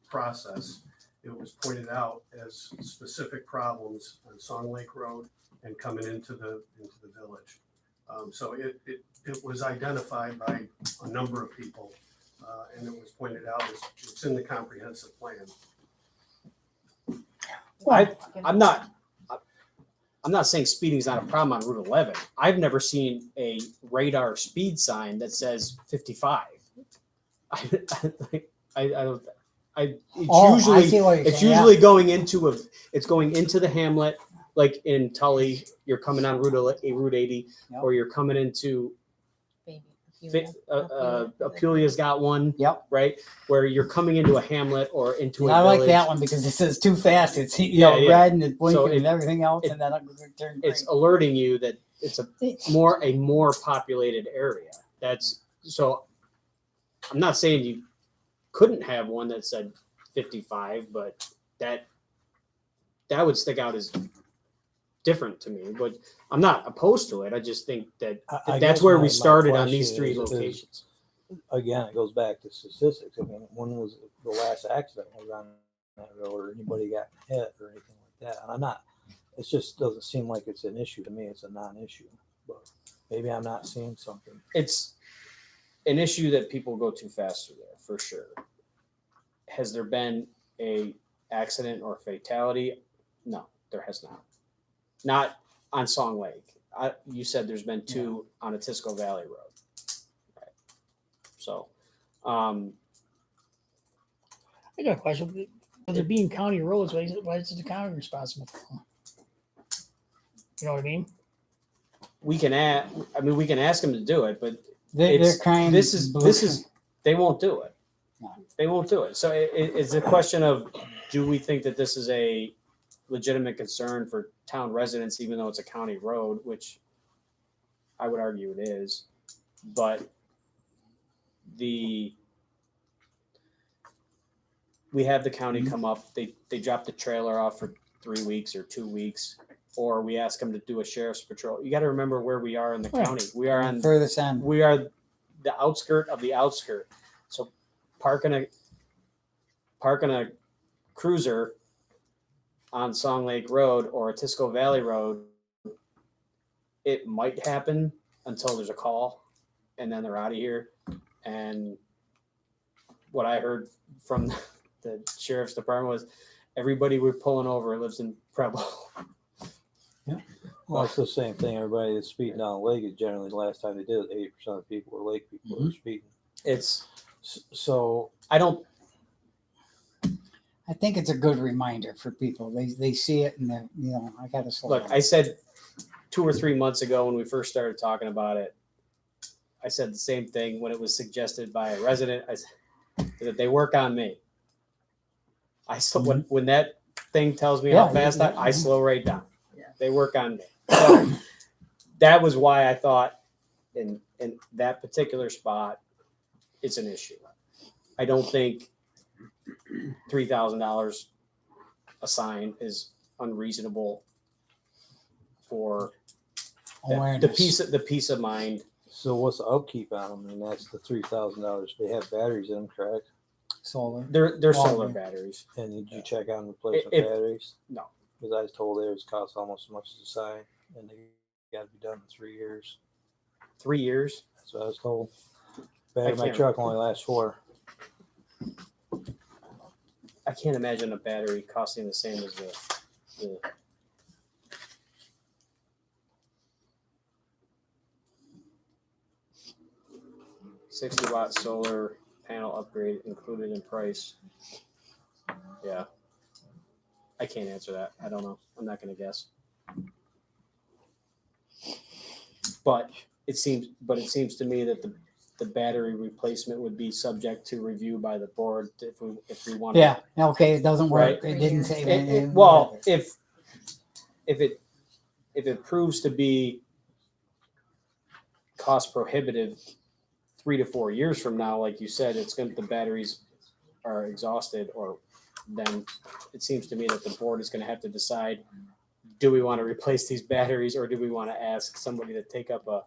process. It was pointed out as specific problems on Song Lake Road and coming into the village. So it was identified by a number of people, and it was pointed out as it's in the comprehensive plan. I'm not saying speeding's not a problem on Route 11. I've never seen a radar speed sign that says 55. I don't. It's oh, I usually see what you're it's saying, yeah. usually going into the hamlet, like in Tully. You're coming on Route 80, Yep. or you're coming into Baby. Apulia's got one. Yep. Right, where you're coming into a hamlet or into a I like village. that one because it says too fast. It's, you Yeah, know, yeah. red and it's blinking So and everything else, it- and then I'm going to turn green. It's alerting you that it's a more populated area. That's so. I'm not saying you couldn't have one that said 55, but that would stick out as different to me. But I'm not opposed to it. I just think that I that's guess where my we started on question these three is- locations. Again, it goes back to statistics. I mean, when was the last accident was on that road, or anybody got hit or anything like that? And I'm not, it just doesn't seem like it's an issue to me. It's a non-issue, but maybe I'm not seeing something. It's an issue that people go too fast through there for sure. Has there been a accident or fatality? No, there has not. Not on Song Lake. You said there's been two on Atisco Valley Road. Right. So, I got a question. With it being county roads, why is the county responsible for them? You know what I mean? we can ask them to do it, but They're it's, kind this is they won't do it. No. They won't do it. So it's a question of, do we think that this is a legitimate concern for town residents, even though it's a county road, which I would argue it is. But we have the county come up, they drop the trailer off for 3 weeks or 2 weeks, or we ask them to do a sheriff's patrol. You got to remember where we are in the Right. county. We are on furthest end. we are the outskirt of the outskirt. So parking a cruiser on Song Lake Road or Atisco Valley Road, it might happen until there's a call, and then they're out of here. And what I heard from the sheriff's department was everybody we're pulling over lives in Preble. Well, it's the same thing. Everybody that's speeding down the lake is generally the last time they did it, 80% of people were lake people who were speeding. It's So I don't I think it's a good reminder for people. They see it and then, you know, I got to slow look. down. I said 2 or 3 months ago when we first started talking about it, I said the same thing when it was suggested by a resident. I said they work on me. I still when that thing tells me how Yeah, fast yeah, I slow right down. Yeah. They work on me. So that was why I thought in that particular spot, it's an issue. I don't think $3,000 a sign is unreasonable for the Awareness. peace of mind. So what's the upkeep on them? And that's the $3,000. They have batteries in them, correct? Solar. They're Well, solar yeah. batteries. And did you check on replacement If- batteries? No. Because I was told theirs cost almost as much as a sign, and they got to be done in 3 years. 3 years. That's what I was told. Battery in my can't- truck only lasts 4. I can't imagine a battery costing the same as the 60-watt solar panel upgrade included in price. Yeah. I can't answer that. I don't know. I'm not going to guess. But it seems to me that the battery replacement would be subject to review by the board if we want to. Yeah. Okay. It doesn't work. Right. It didn't say. Well, if it proves to be cost prohibitive 3 to 4 years from now, like you said, the batteries are exhausted, or then it seems to me that the board is going to have to decide, do we want to replace these batteries, or do we want to ask somebody to take up a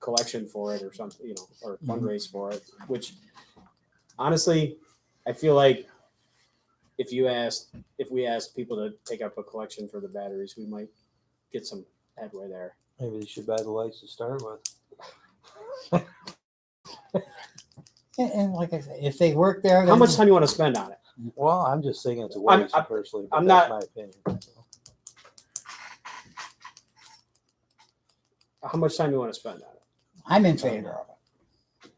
collection for it or something, you know, or fundraise for it, which honestly, I feel like if we asked people to take up a collection for the batteries, we might get some headway there. Maybe they should buy the lights to start with. And like I said, if they work there, How then much time you want to spend on it? Well, I'm just thinking it's a I'm- waste I'm- personally, but I'm that's not- my opinion. How much time you want to spend on it? I'm in favor of it.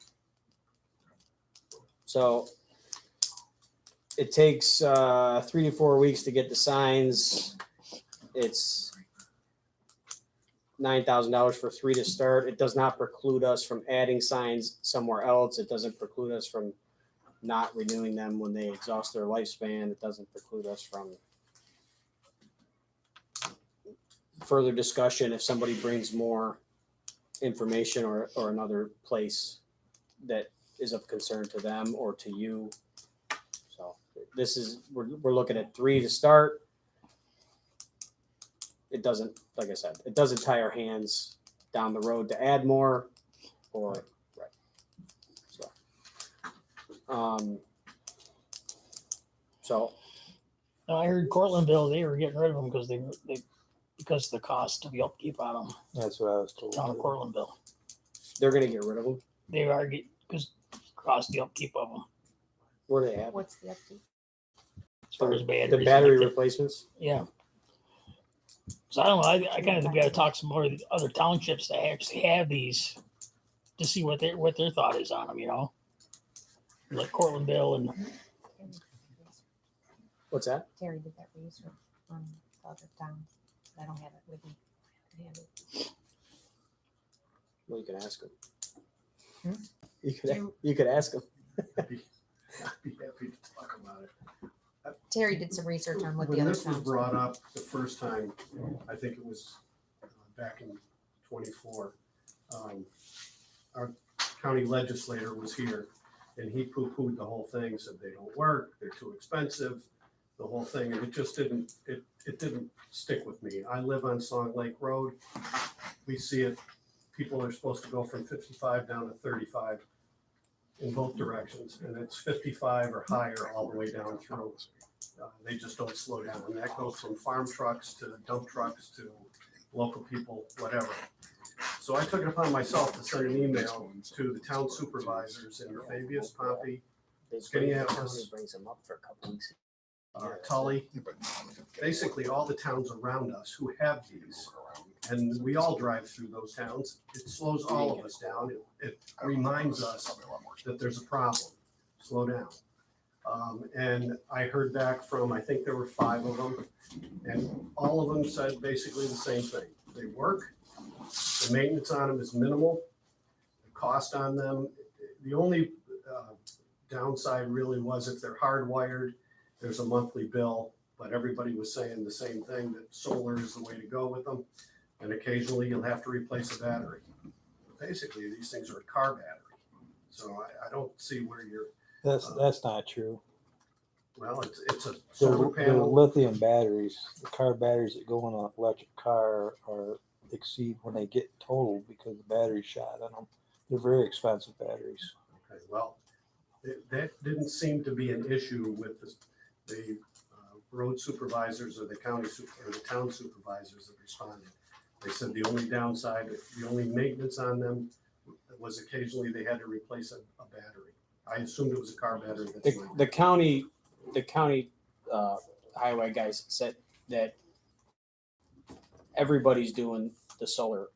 So it takes 3 to 4 weeks to get the signs. It's $9,000 for 3 to start. It does not preclude us from adding signs somewhere else. It doesn't preclude us from not renewing them when they exhaust their lifespan. It doesn't preclude us from further discussion if somebody brings more information or another place that is of concern to them or to you. So this is, we're looking at 3 to start. It doesn't, like I said, it doesn't tie our hands down the road to add more or, right. So, No, I heard Cortlandville, they were getting rid of them because they because of the cost of the upkeep on them. That's what I was told. Town of Cortlandville, they're going to get rid of them. they are because cost the upkeep of them Where are they at? What's the update? as far as batteries. The battery like that. replacements? Yeah. So I don't know. I kind of think we got to talk some more of the other townships that actually have these to see what their thought is on them. You know, like Cortlandville and What's that? Terry did that research on the other towns. I don't have it with me. handy. Well, you can ask them. Hmm? You could ask them. I'd be happy to talk about it. Terry did some research on what the When other this was towns. brought up the first time, I think it was back in '24, our county legislator was here and he poo-pooed the whole thing, said they don't work, they're too expensive, the whole thing, and it just didn't stick with me. I live on Song Lake Road. We see it, people are supposed to go from 55 down to 35 in both directions, and it's 55 or higher all the way down through. They just don't slow down, and that goes from farm trucks to dump trucks to local people, whatever. So I took it upon myself to send an email to the town supervisors in Fabius, Pompey, Skaneateles, brings them up for a couple weeks. Tully, basically all the towns around us who have these. And we all drive through those towns. It slows all of us down. It reminds us that there's a problem. Slow down. And I heard back from, I think there were 5 of them, and all of them said basically the same thing. They work. The maintenance on them is minimal. The cost on them, the only downside really was if they're hardwired, there's a monthly bill, but everybody was saying the same thing, that solar is the way to go with them. And occasionally you'll have to replace a battery. Basically, these things are a car battery. So I don't see where you're, That's not true. well, it's a The solar panel. lithium batteries, the car batteries that go in an electric car are exceed when they get totaled because the battery's shot on them. They're very expensive batteries. Okay, well, that didn't seem to be an issue with the road supervisors or the county or the town supervisors that responded. They said the only downside, the only maintenance on them was occasionally they had to replace a battery. I assumed it was a car battery. The county highway guys said that everybody's doing the solar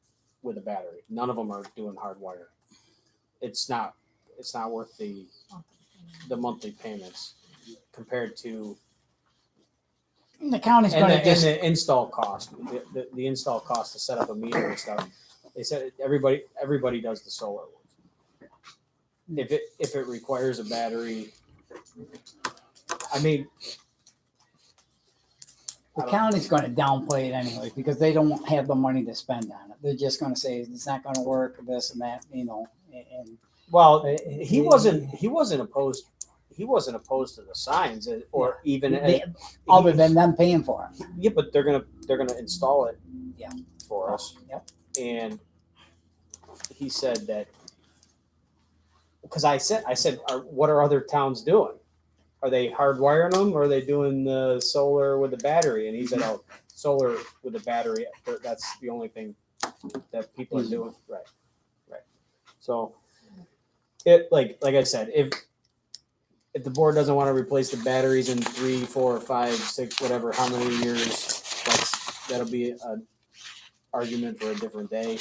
with a battery. None of them are doing hardwire. It's not worth the monthly payments compared to The county's and going the, to just, and the install cost. The install cost to set up a meter and stuff. They said everybody does the solar ones. If it requires a battery, I mean, the county's going to downplay it anyway because they don't have the money to spend on it. They're just going to say it's not going to work, this and that, you know. And well, he wasn't opposed. he wasn't opposed to the signs or even Other than them paying for it. yeah, but they're gonna install it Yeah. for us. Yep. And he said that because I said what are other towns doing? Are they hardwiring them or are they doing the solar with the battery? And he said, oh, solar with the battery, that's the only thing that people are doing. Right. Right. So it like I said, if the board doesn't want to replace the batteries in 3, 4, 5, 6, whatever, how many years, that'll be an argument for a different day.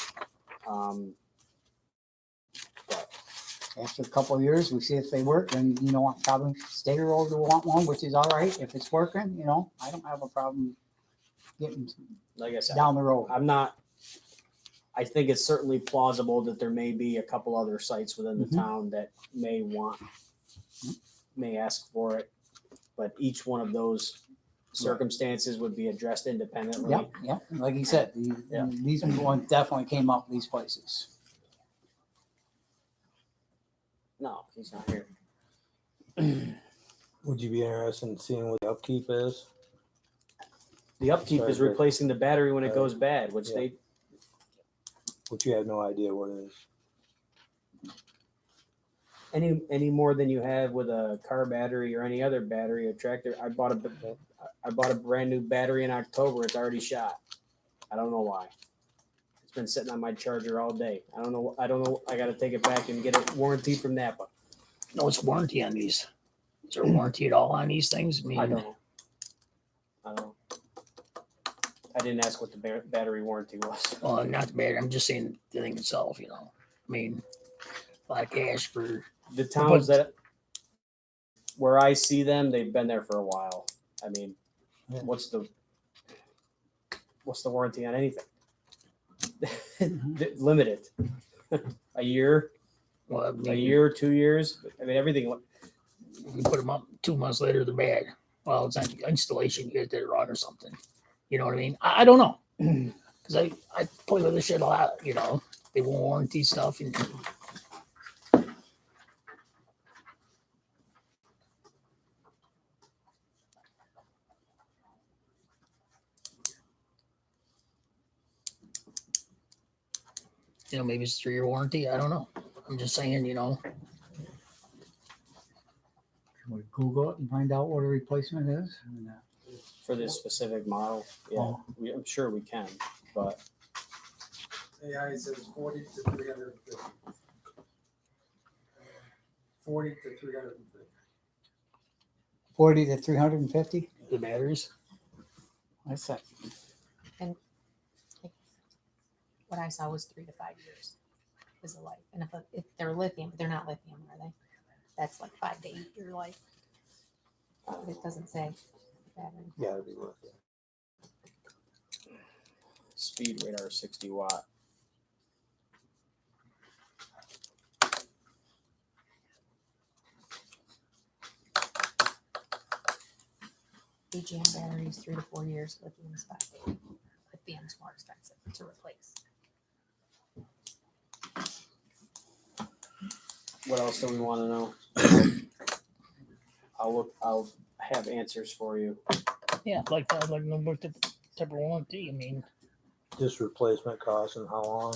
After a couple of years, we see if they work, and probably state road will want one, which is all right if it's working. I don't have a problem getting Like I said, down the road. I think it's certainly plausible that there may be a couple other sites within the Mhm. town that may ask for it, but each one of those circumstances would be addressed independently. Yep. Like you said, these ones definitely came up these places. No, he's not here. Would you be interested in seeing what the upkeep is? The upkeep is Sorry, replacing the battery when it goes bad, which Yeah. Which you have no idea what it is. any more than you have with a car battery or any other battery, a tractor. I bought a brand new battery in October. It's already shot. I don't know why. It's been sitting on my charger all day. I don't know. I got to take it back and get it warranted from Napa. No, it's warranty on these. Is there a warranty at all on these things? I mean, I don't know. I didn't ask what the battery warranty was. well, not bad. I'm just saying the thing itself, I mean, a lot of cash for, The towns that where I see them, they've been there for a while. I mean, Yeah. what's the warranty on anything? Limited. A year, well, I mean, a year, 2 years. I mean, everything. you put them up 2 months later, they're bad. Well, it's on installation, you did it wrong or something. You know what I mean? I don't know. Because I play with this shit a lot, they won't warranty stuff. And maybe it's 3-year warranty. I don't know. I'm just saying, Can we Google it and find out what a replacement is? For this specific model, yeah, Oh. I'm sure we can, but AI says 40 to 350. 40 to 350. 40 to 350. the batteries. That's it. What I saw was 3 to 5 years is the life. And if they're lithium, but they're not lithium, are they? That's like 5 to 8 year life. But it doesn't say battery. Yeah, it'd be worth it. speed radar 60 watt. AGM batteries 3 to 4 years. Lithium's 5 to 8. Lithium's more expensive to replace. What else do we want to know? I'll have answers for you. Yeah, I'd like to know what the type of warranty. I mean, Just replacement costs and how long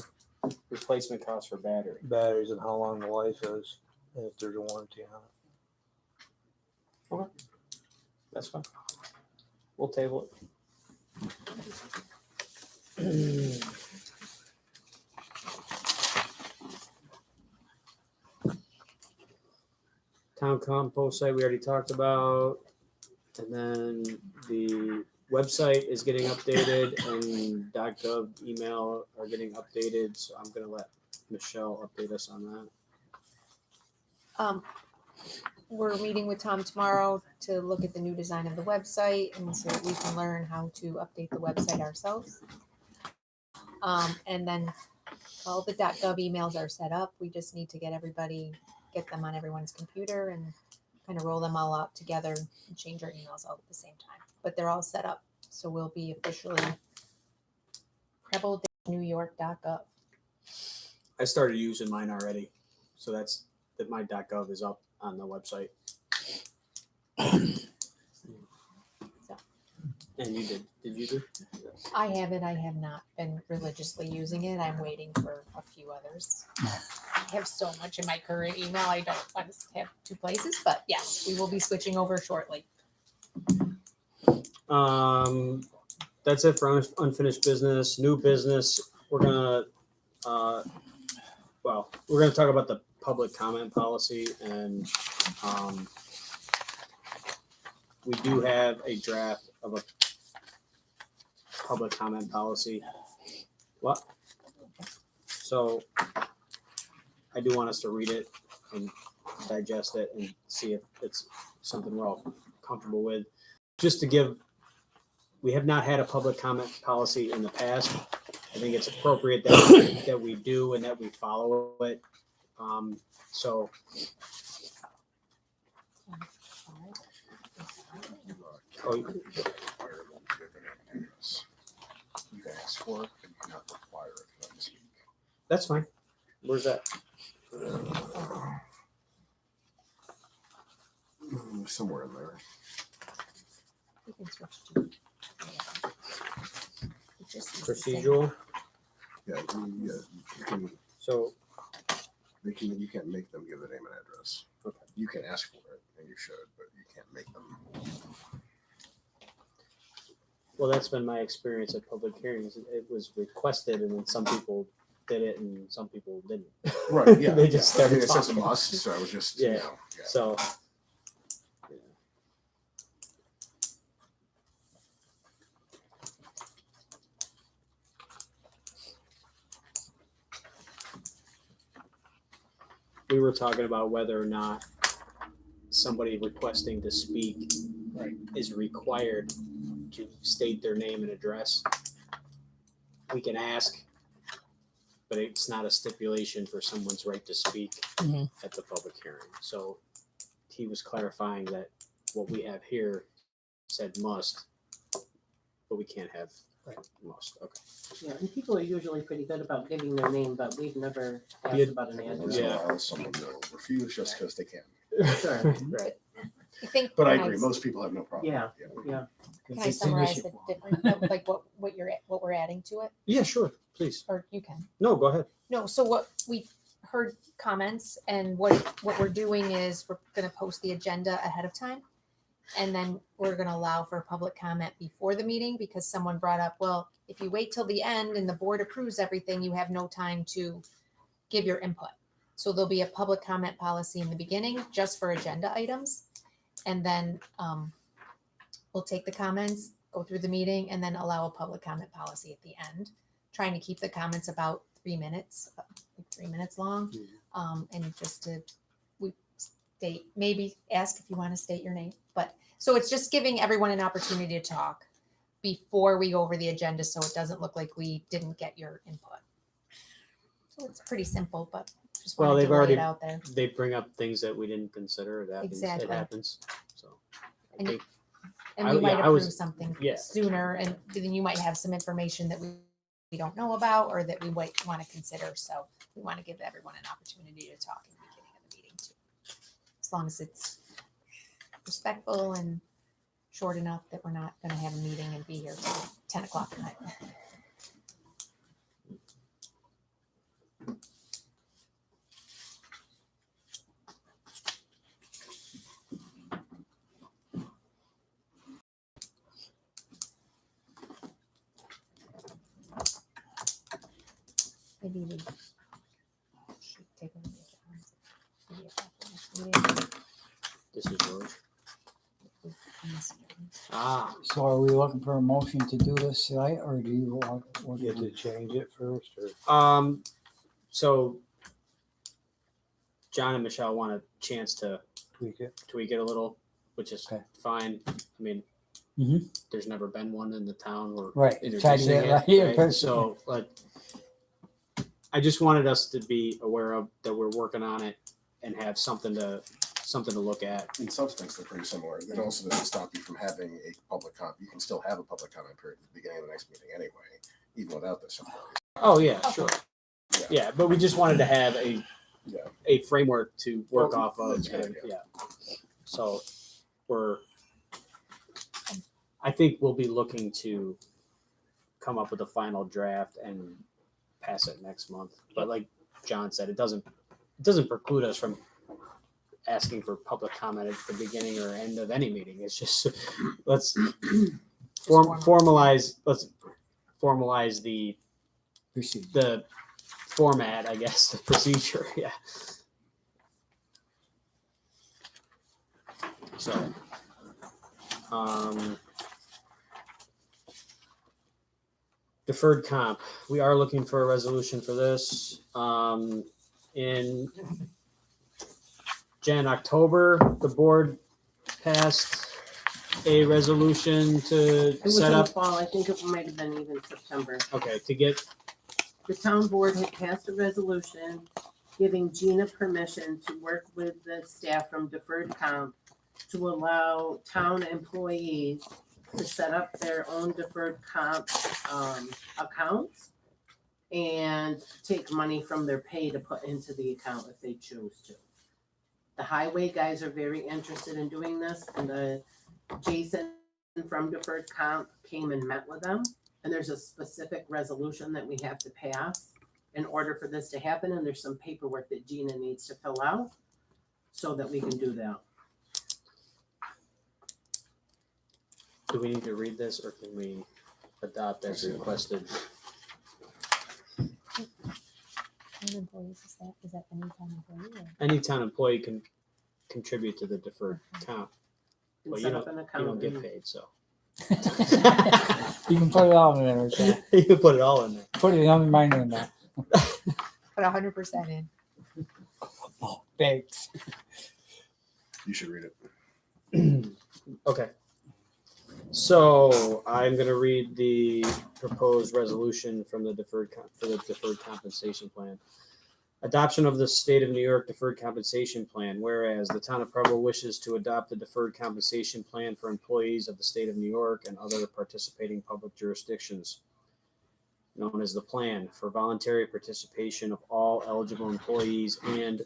Replacement cost for battery. batteries and how long the life is, and if there's a warranty on it. That's fine. We'll table it. Town compost site we already talked about. And then the website is getting updated and .gov email are getting updated. So I'm going to let Michelle update us on that. We're meeting with Tom tomorrow to look at the new design of the website and so that we can learn how to update the website ourselves. And then all the .gov emails are set up. We just need to get them on everyone's computer and kind of roll them all out together and change our emails all at the same time. But they're all set up. So we'll be officially Preble-newyork.gov. I started using mine already. So that my .gov is up on the website. And you did you do? I have it. I have not been religiously using it. I'm waiting for a few others. I have so much in my current email. I don't want to have two places, but yes, we will be switching over shortly. That's it for unfinished business. New business, we're gonna talk about the public comment policy, and we do have a draft of a public comment policy. What? So I do want us to read it and digest it and see if it's something we're all comfortable with. Just to give, we have not had a public comment policy in the past. I think it's appropriate that we do and that we follow it. So oh, You can require them to give an address. You can ask for it, but you cannot require it for them to speak. that's fine. Where's that? Somewhere in there. We can switch to. It just is the same. Procedural. Yeah, you can, So you can't make them give the name and address. Okay. You can ask for it, and you should, but you can't make them. well, that's been my experience at public hearings. It was requested, and then some people did it, and some people didn't. Right, yeah. They just I started mean, it says a talking. must, so I was just, Yeah. you know, yeah. So yeah. We were talking about whether or not somebody requesting to speak is required to state their name and address. We can ask, but it's not a stipulation for someone's right to speak Mhm. at the public hearing. So he was clarifying that what we have here said must, but we can't have must. Okay. Yeah, and people are usually pretty good about giving their name, but we've never asked Yeah. about an Once address. in a Yeah. while, someone will refuse just because they can. Sure. Right. I think. But I can agree, most people have no problem. Yeah, yeah. Can I summarize the different, like what we're adding to it, Yeah, sure. Please. or you can? No, go ahead. No, so what we heard comments, and what we're doing is we're gonna post the agenda ahead of time. And then we're gonna allow for public comment before the meeting, because someone brought up, well, if you wait till the end and the board approves everything, you have no time to give your input. So there'll be a public comment policy in the beginning, just for agenda items. And then we'll take the comments, go through the meeting, and then allow a public comment policy at the end, trying to keep the comments about 3 minutes, like 3 minutes long. And just to, we state, maybe ask if you want to state your name, but, so it's just giving everyone an opportunity to talk before we go over the agenda, so it doesn't look like we didn't get your input. So it's pretty simple, but just Well, wanted they've to lay already- it out there. They bring up things that we didn't consider. It happens. Exactly. It happens. So I And think And I- we might yeah, I approve was- something yeah. sooner, and then you might have some information that we don't know about, or that we might want to consider. So we want to give everyone an opportunity to talk in the beginning of the meeting too. As long as it's respectful and short enough that we're not going to have a meeting and be here till 10 o'clock at night. Maybe we should take a look at maybe after next meeting. this is yours. Yes. Ah, So are we looking for a motion to do this tonight, or do you want? You have to change it first, or so John and Michelle want a chance to tweak it? tweak it a little, which is Okay. fine. I mean, Mhm. there's never been one in the town. We're Right, try to introducing get it, it right here right? first. So, like, I just wanted us to be aware of that we're working on it and have something to look at. In substance, they're pretty similar. It also doesn't stop you from having a public comment. You can still have a public comment period at the beginning of the next meeting anyway, even without this. Oh yeah, Okay. sure. Yeah. Yeah, but we just wanted to have a Yeah. framework to work Well, off of. that's a good and, yeah. So I think we'll be looking to come up with a final draft and pass it next month. But like John said, it doesn't preclude us from asking for public comment at the beginning or end of any meeting. It's just let's formalize the Proceed. the format, I guess, the procedure. Yeah. So, deferred comp. We are looking for a resolution for this. In October, the board passed a resolution to It was in set the up. fall, I think it might have been even September. Okay, to get The town board had passed a resolution giving Gina permission to work with the staff from deferred comp to allow town employees to set up their own deferred comp accounts and take money from their pay to put into the account if they choose to. The highway guys are very interested in doing this, and Jason from deferred comp came and met with them. And there's a specific resolution that we have to pass in order for this to happen, and there's some paperwork that Gina needs to fill out so that we can do that. Do we need to read this, or can we adopt as requested? Town employees, is that any town employee or? Any town employee can contribute to the deferred comp. And Well, you set don't- up an You account. don't get and- paid, so You can put it all in there, so you can put it all in there. put it on my name now. Put 100% in. Oh, thanks. You should read it. Okay. So I'm going to read the proposed resolution from the deferred compensation plan. Adoption of the State of New York Deferred Compensation Plan. Whereas the town of Preble wishes to adopt the deferred compensation plan for employees of the state of New York and other participating public jurisdictions, known as the plan, for voluntary participation of all eligible employees. And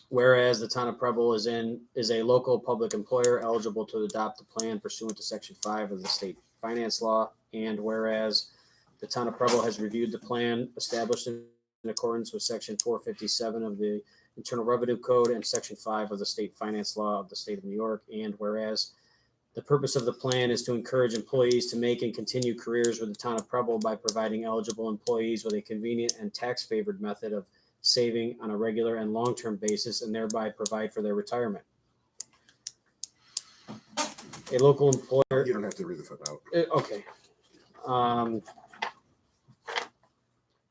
whereas the town of Preble is a local public employer eligible to adopt the plan pursuant to Section 5 of the state finance law. And whereas the town of Preble has reviewed the plan established in accordance with Section 457 of the Internal Revenue Code and Section 5 of the state finance law of the state of New York. And whereas the purpose of the plan is to encourage employees to make and continue careers with the town of Preble by providing eligible employees with a convenient and tax-favored method of saving on a regular and long-term basis, and thereby provide for their retirement. A local employer. You don't have to read the footnote. Okay.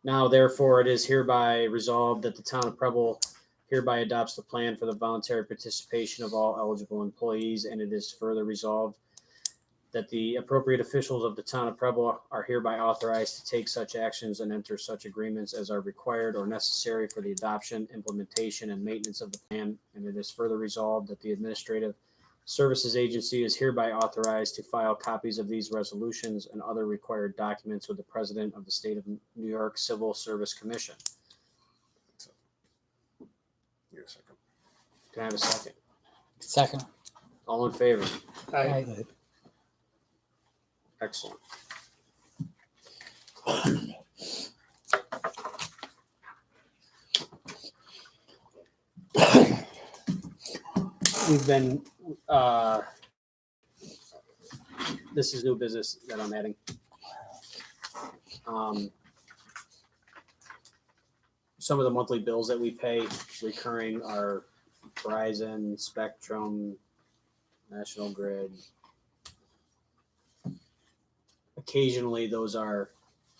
Now, therefore, it is hereby resolved that the town of Preble hereby adopts the plan for the voluntary participation of all eligible employees, and it is further resolved that the appropriate officials of the town of Preble are hereby authorized to take such actions and enter such agreements as are required or necessary for the adoption, implementation, and maintenance of the plan. And it is further resolved that the Administrative Services Agency is hereby authorized to file copies of these resolutions and other required documents with the President of the State of New York Civil Service Commission. Give it a second. Can I have a second? Second. All in favor? Aye. Excellent. We've been, this is new business that I'm adding. Some of the monthly bills that we pay recurring are Verizon, Spectrum, National Grid. Occasionally, those are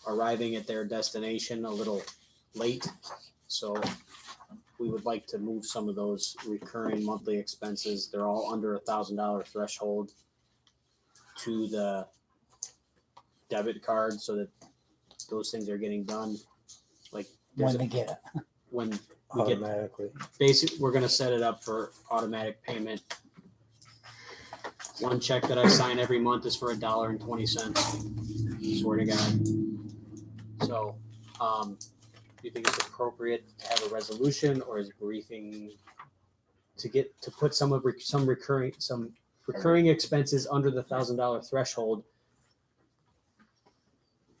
arriving at their destination a little late. So we would like to move some of those recurring monthly expenses. They're all under $1,000 threshold to the debit card so that those things are getting done. Like there's When they get it. when we get Automatically. we're going to set it up for automatic payment. One check that I sign every month is for $1.20. Swear to God. So, do you think it's appropriate to have a resolution, or is briefing to put some recurring expenses under the $1,000 threshold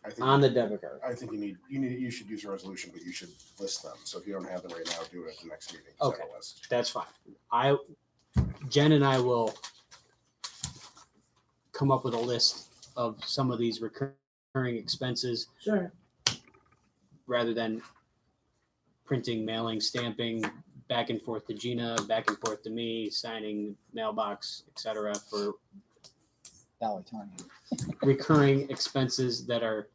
I think on the debit card. I think you should use a resolution, but you should list them. So if you don't have them right now, do it at the next meeting. Okay. Have a list. That's fine. Jen and I will come up with a list of some of these recurring expenses Sure. rather than printing, mailing, stamping, back and forth to Gina, back and forth to me, signing mailbox, etc. for Dollar 20. recurring expenses that are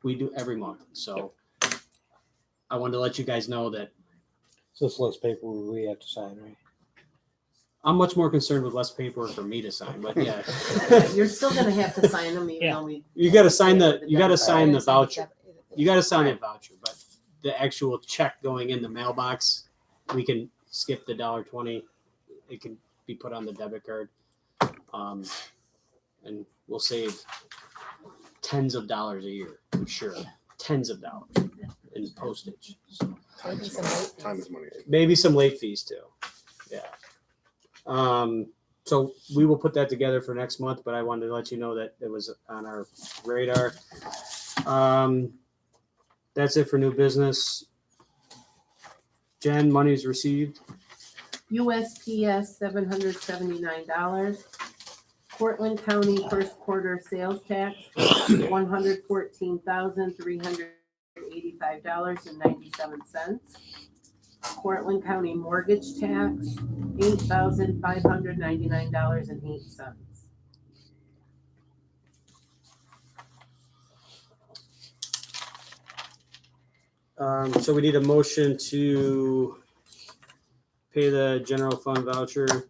we do every month. So I wanted to let you guys know that So it's less paper we have to sign, right? I'm much more concerned with less paperwork for me to sign, but yeah. You're still gonna have to sign them even Yeah. though we. You gotta sign the We're voucher. gonna You gotta sign the voucher, but the actual check going in the mailbox, we can skip the $1.20. It can be put on the debit card. And we'll save tens of dollars a year, I'm sure. Tens of dollars in postage. So Maybe some late Time fees. is money. maybe some late fees too. Yeah. So we will put that together for next month, but I wanted to let you know that it was on our radar. That's it for new business. Jen, money's received. USPS $779. Portland County first quarter sales tax, $114,385.97. Portland County mortgage tax, $8,599.08. So we need a motion to pay the general fund voucher.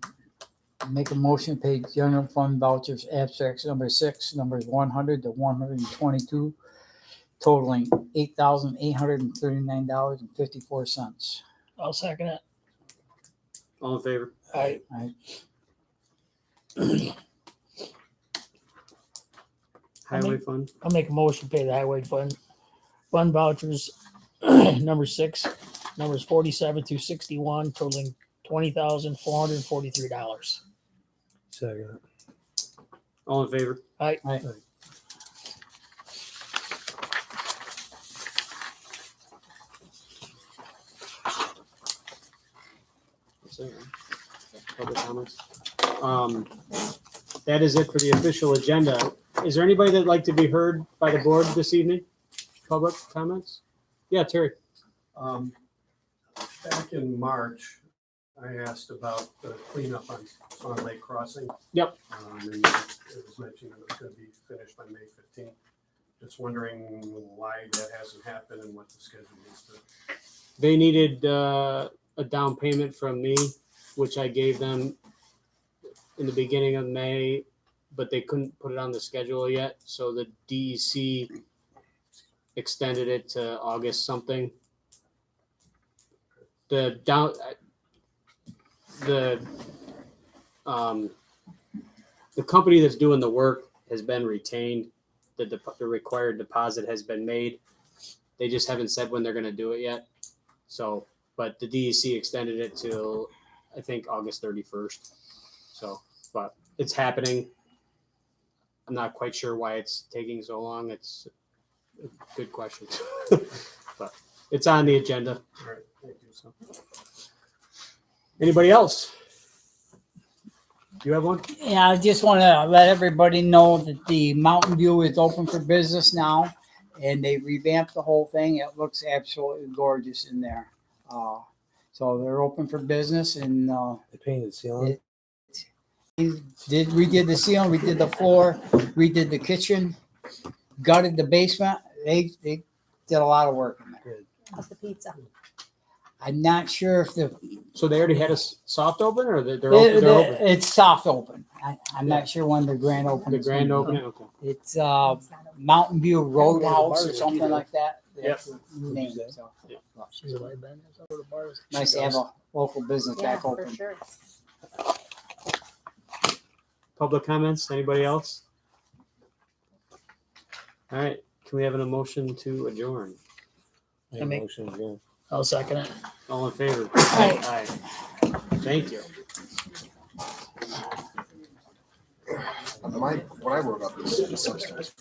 Make a motion, pay general fund vouchers abstracts number 6, numbers 100 to 122, totaling $8,839.54. I'll second it. All in favor? I Highway fund. I'll make a motion to pay the highway fund vouchers number 6, numbers 47 through 61, totaling $20,443. Second. All in favor? Aye. Public comments. That is it for the official agenda. Is there anybody that'd like to be heard by the board this evening? Public comments? Yeah, Terry. Back in March, I asked about the cleanup on Swan Lake Crossing. Yep. And it was mentioned that it was gonna be finished by May 15th. Just wondering why that hasn't happened and what the schedule is to. They needed a down payment from me, which I gave them in the beginning of May, but they couldn't put it on the schedule yet. So the DEC extended it to August something. The company that's doing the work has been retained. The required deposit has been made. They just haven't said when they're going to do it yet. So, but the DEC extended it till I think August 31st. So, but it's happening. I'm not quite sure why it's taking so long. It's a good question, but it's on the agenda. All right, thank you. So, anybody else? Do you have one? Yeah, I just want to let everybody know that the Mountain View is open for business now, and they revamped the whole thing. It looks absolutely gorgeous in there. So they're open for business, and They painted the ceiling. we did the ceiling, we did the floor, we did the kitchen, gutted the basement. They did a lot of work in there. How's the pizza? I'm not sure if So they already had a soft open, or they're open? They're open. it's soft open. I'm not sure when the grand opening. The grand opening. Okay. It's It's not open. Mountain View Roadhouse or bars something either. like that. Yep. That's the name. So, She's a light band. That's what the bar is. nice to have a local business Yeah, back for open. sure. Public comments? Anybody else? All right. Can we have an emotion to adjourn? Make I make- motion again. I'll second it. All in favor? Aye. Aye. Thank you. what I wrote up is the substance